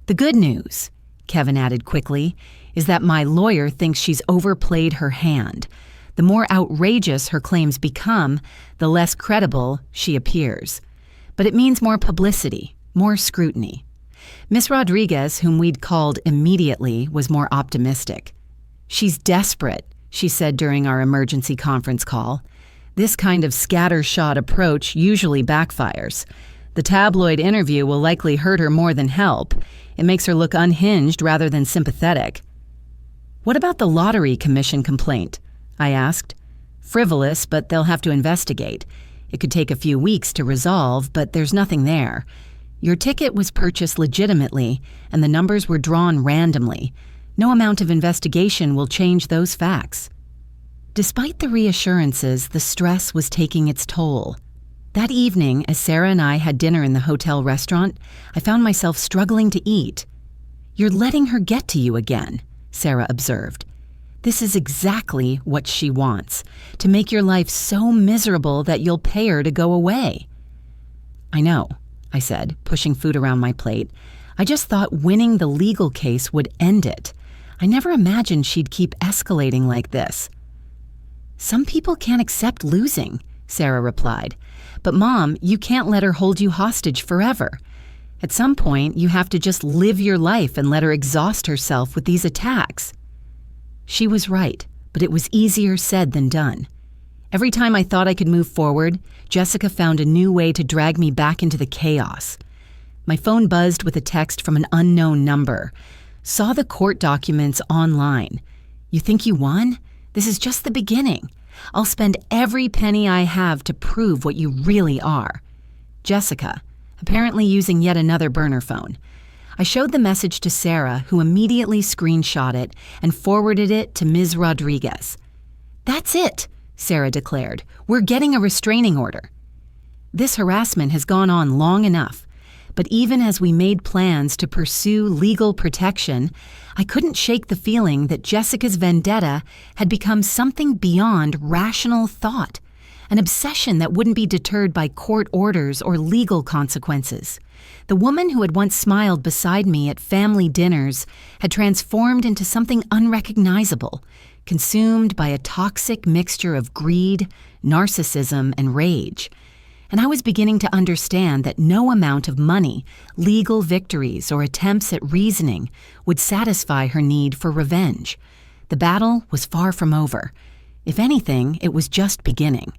S1: The good news, Kevin added quickly, is that my lawyer thinks she's overplayed her hand. The more outrageous her claims become, the less credible she appears. But it means more publicity, more scrutiny. Miss Rodriguez, whom we'd called immediately, was more optimistic. She's desperate, she said during our emergency conference call. This kind of scattershot approach usually backfires. The tabloid interview will likely hurt her more than help. It makes her look unhinged rather than sympathetic. What about the Lottery Commission complaint? I asked. Frivolous, but they'll have to investigate. It could take a few weeks to resolve, but there's nothing there. Your ticket was purchased legitimately, and the numbers were drawn randomly. No amount of investigation will change those facts. Despite the reassurances, the stress was taking its toll. That evening, as Sarah and I had dinner in the hotel restaurant, I found myself struggling to eat. You're letting her get to you again, Sarah observed. This is exactly what she wants, to make your life so miserable that you'll pay her to go away. I know, I said, pushing food around my plate. I just thought winning the legal case would end it. I never imagined she'd keep escalating like this. Some people can't accept losing, Sarah replied. But Mom, you can't let her hold you hostage forever. At some point, you have to just live your life and let her exhaust herself with these attacks. She was right, but it was easier said than done. Every time I thought I could move forward, Jessica found a new way to drag me back into the chaos. My phone buzzed with a text from an unknown number. Saw the court documents online. You think you won? This is just the beginning. I'll spend every penny I have to prove what you really are. Jessica, apparently using yet another burner phone. I showed the message to Sarah, who immediately screenshot it and forwarded it to Ms. Rodriguez. That's it, Sarah declared. We're getting a restraining order. This harassment has gone on long enough, but even as we made plans to pursue legal protection, I couldn't shake the feeling that Jessica's vendetta had become something beyond rational thought, an obsession that wouldn't be deterred by court orders or legal consequences. The woman who had once smiled beside me at family dinners had transformed into something unrecognizable, consumed by a toxic mixture of greed, narcissism, and rage. And I was beginning to understand that no amount of money, legal victories, or attempts at reasoning would satisfy her need for revenge. The battle was far from over. If anything, it was just beginning.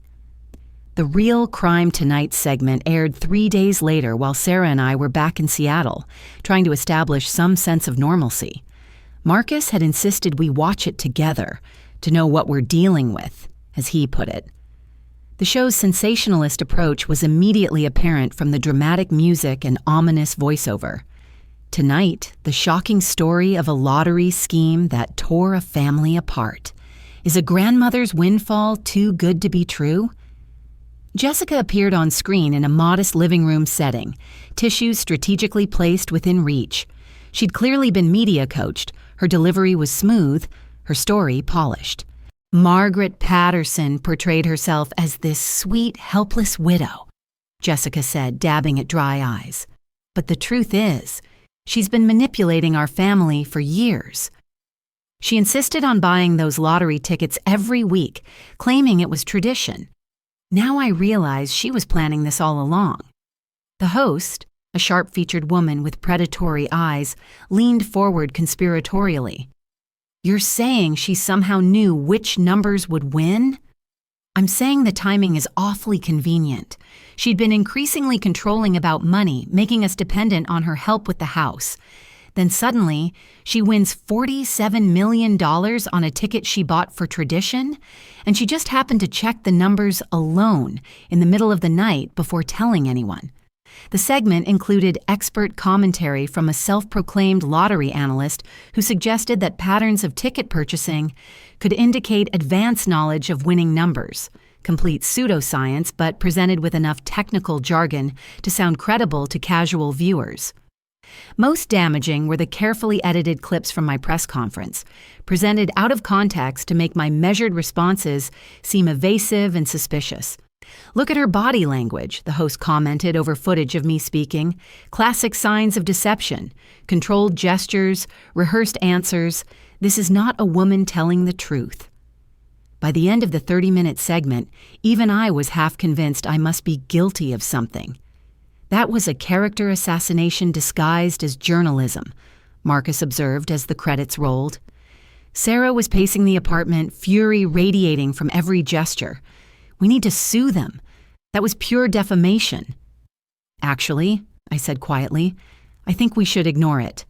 S1: The Real Crime Tonight segment aired 3 days later while Sarah and I were back in Seattle, trying to establish some sense of normalcy. Marcus had insisted we watch it together, to know what we're dealing with, as he put it. The show's sensationalist approach was immediately apparent from the dramatic music and ominous voiceover. Tonight, the shocking story of a lottery scheme that tore a family apart. Is a grandmother's windfall too good to be true? Jessica appeared on screen in a modest living room setting, tissues strategically placed within reach. She'd clearly been media coached. Her delivery was smooth, her story polished. Margaret Patterson portrayed herself as this sweet, helpless widow, Jessica said, dabbing at dry eyes. But the truth is, she's been manipulating our family for years. She insisted on buying those lottery tickets every week, claiming it was tradition. Now I realize she was planning this all along. The host, a sharp-featured woman with predatory eyes, leaned forward conspiratorially. You're saying she somehow knew which numbers would win? I'm saying the timing is awfully convenient. She'd been increasingly controlling about money, making us dependent on her help with the house. Then suddenly, she wins $47 million on a ticket she bought for tradition, and she just happened to check the numbers alone in the middle of the night before telling anyone. The segment included expert commentary from a self-proclaimed lottery analyst who suggested that patterns of ticket purchasing could indicate advanced knowledge of winning numbers, complete pseudoscience but presented with enough technical jargon to sound credible to casual viewers. Most damaging were the carefully edited clips from my press conference, presented out of context to make my measured responses seem evasive and suspicious. "Look at her body language," the host commented over footage of me speaking. "Classic signs of deception, controlled gestures, rehearsed answers. This is not a woman telling the truth." By the end of the 30-minute segment, even I was half convinced I must be guilty of something. "That was a character assassination disguised as journalism," Marcus observed as the credits rolled. Sarah was pacing the apartment, fury radiating from every gesture. "We need to sue them. That was pure defamation." "Actually," I said quietly, "I think we should ignore it."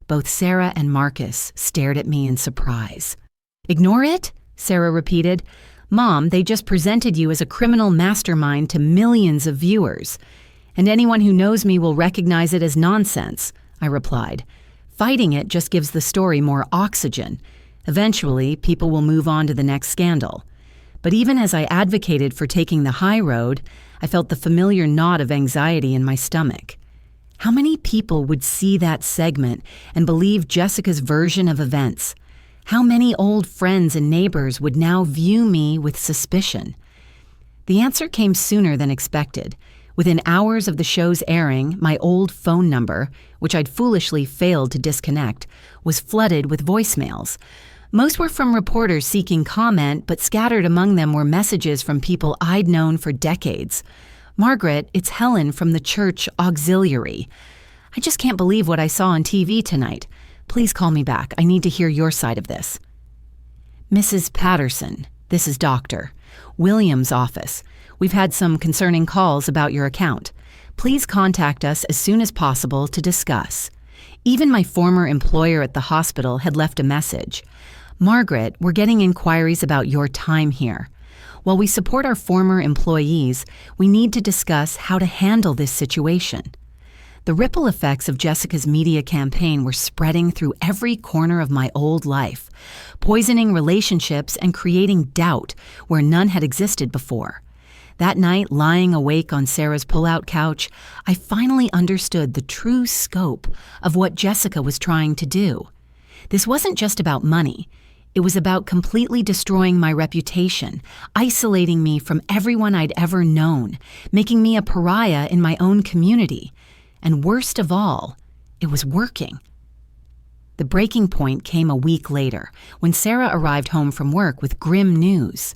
S1: Both Sarah and Marcus stared at me in surprise. "Ignore it?" Sarah repeated. "Mom, they just presented you as a criminal mastermind to millions of viewers. And anyone who knows me will recognize it as nonsense," I replied. "Fighting it just gives the story more oxygen. Eventually, people will move on to the next scandal." But even as I advocated for taking the high road, I felt the familiar knot of anxiety in my stomach. How many people would see that segment and believe Jessica's version of events? How many old friends and neighbors would now view me with suspicion? The answer came sooner than expected. Within hours of the show's airing, my old phone number, which I'd foolishly failed to disconnect, was flooded with voicemails. Most were from reporters seeking comment, but scattered among them were messages from people I'd known for decades. "Margaret, it's Helen from the church auxiliary. I just can't believe what I saw on TV tonight. Please call me back. I need to hear your side of this." "Mrs. Patterson, this is Dr. Williams' office. We've had some concerning calls about your account. Please contact us as soon as possible to discuss." Even my former employer at the hospital had left a message. "Margaret, we're getting inquiries about your time here. While we support our former employees, we need to discuss how to handle this situation." The ripple effects of Jessica's media campaign were spreading through every corner of my old life, poisoning relationships and creating doubt where none had existed before. That night, lying awake on Sarah's pull-out couch, I finally understood the true scope of what Jessica was trying to do. This wasn't just about money. It was about completely destroying my reputation, isolating me from everyone I'd ever known, making me a pariah in my own community. And worst of all, it was working. The breaking point came a week later, when Sarah arrived home from work with grim news.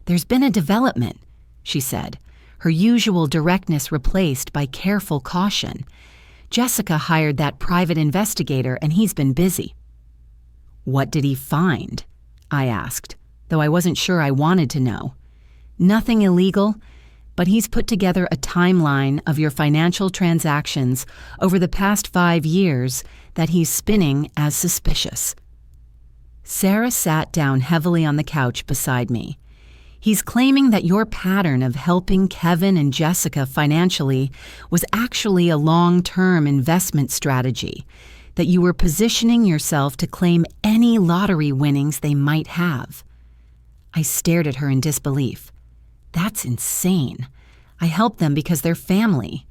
S1: "There's been a development," she said, her usual directness replaced by careful caution. "Jessica hired that private investigator and he's been busy." "What did he find?" I asked, though I wasn't sure I wanted to know. "Nothing illegal, but he's put together a timeline of your financial transactions over the past 5 years that he's spinning as suspicious." Sarah sat down heavily on the couch beside me. "He's claiming that your pattern of helping Kevin and Jessica financially was actually a long-term investment strategy, that you were positioning yourself to claim any lottery winnings they might have." I stared at her in disbelief. "That's insane. I help them because they're family."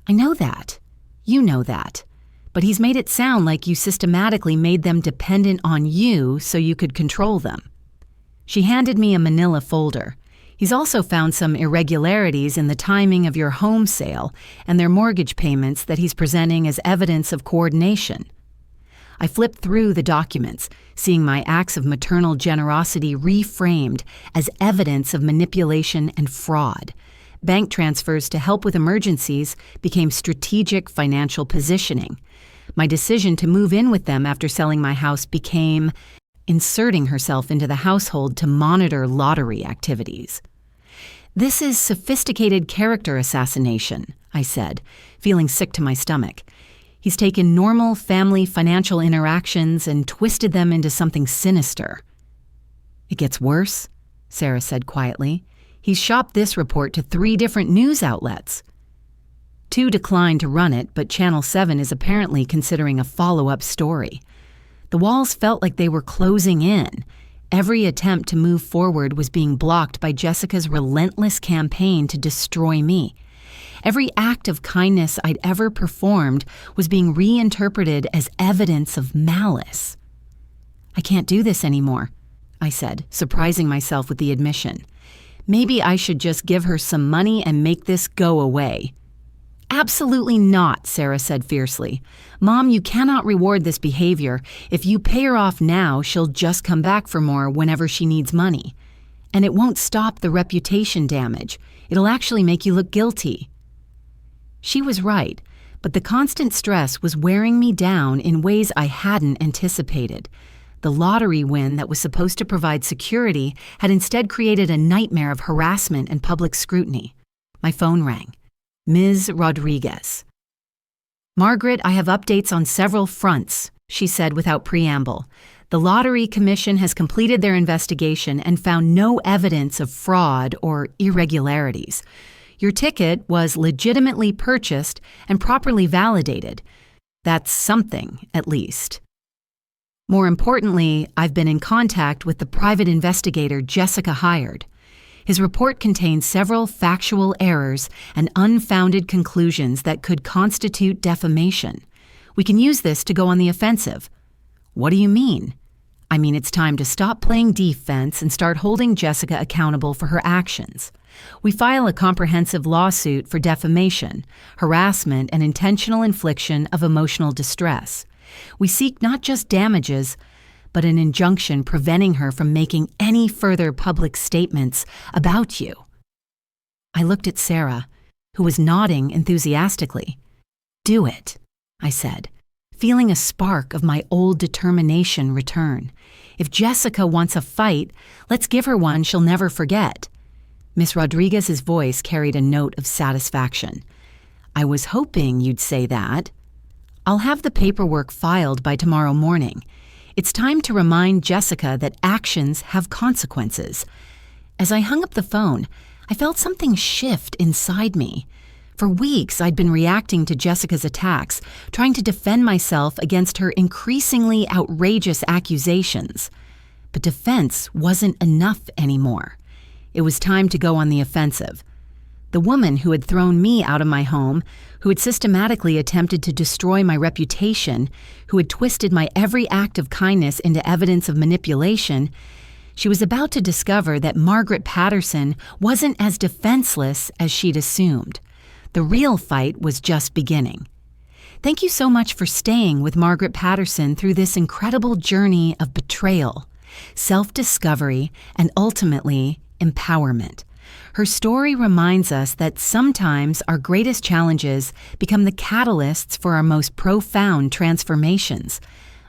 S1: "I know that. You know that. But he's made it sound like you systematically made them dependent on you so you could control them." She handed me a manila folder. "He's also found some irregularities in the timing of your home sale and their mortgage payments that he's presenting as evidence of coordination." I flipped through the documents, seeing my acts of maternal generosity reframed as evidence of manipulation and fraud. Bank transfers to help with emergencies became strategic financial positioning. My decision to move in with them after selling my house became inserting herself into the household to monitor lottery activities. "This is sophisticated character assassination," I said, feeling sick to my stomach. "He's taken normal family financial interactions and twisted them into something sinister." "It gets worse," Sarah said quietly. "He's shopped this report to 3 different news outlets." 2 declined to run it, but Channel 7 is apparently considering a follow-up story. The walls felt like they were closing in. Every attempt to move forward was being blocked by Jessica's relentless campaign to destroy me. Every act of kindness I'd ever performed was being reinterpreted as evidence of malice. "I can't do this anymore," I said, surprising myself with the admission. "Maybe I should just give her some money and make this go away." "Absolutely not," Sarah said fiercely. "Mom, you cannot reward this behavior. If you pay her off now, she'll just come back for more whenever she needs money. And it won't stop the reputation damage. It'll actually make you look guilty." She was right, but the constant stress was wearing me down in ways I hadn't anticipated. The lottery win that was supposed to provide security had instead created a nightmare of harassment and public scrutiny. My phone rang. Ms. Rodriguez. "Margaret, I have updates on several fronts," she said without preamble. "The Lottery Commission has completed their investigation and found no evidence of fraud or irregularities. Your ticket was legitimately purchased and properly validated. That's something, at least. More importantly, I've been in contact with the private investigator Jessica hired. His report contains several factual errors and unfounded conclusions that could constitute defamation. We can use this to go on the offensive." "What do you mean?" "I mean it's time to stop playing defense and start holding Jessica accountable for her actions. We file a comprehensive lawsuit for defamation, harassment, and intentional infliction of emotional distress. We seek not just damages, but an injunction preventing her from making any further public statements about you." I looked at Sarah, who was nodding enthusiastically. "Do it," I said, feeling a spark of my old determination return. "If Jessica wants a fight, let's give her one she'll never forget." Miss Rodriguez's voice carried a note of satisfaction. "I was hoping you'd say that. I'll have the paperwork filed by tomorrow morning. It's time to remind Jessica that actions have consequences." As I hung up the phone, I felt something shift inside me. For weeks, I'd been reacting to Jessica's attacks, trying to defend myself against her increasingly outrageous accusations. But defense wasn't enough anymore. It was time to go on the offensive. The woman who had thrown me out of my home, who had systematically attempted to destroy my reputation, who had twisted my every act of kindness into evidence of manipulation, she was about to discover that Margaret Patterson wasn't as defenseless as she'd assumed. The real fight was just beginning. Thank you so much for staying with Margaret Patterson through this incredible journey of betrayal, self-discovery, and ultimately, empowerment. Her story reminds us that sometimes our greatest challenges become the catalysts for our most profound transformations.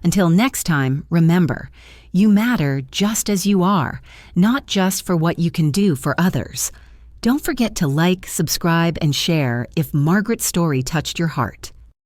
S1: Until next time, remember, you matter just as you are, not just for what you can do for others. Don't forget to like, subscribe, and share if Margaret's story touched your heart.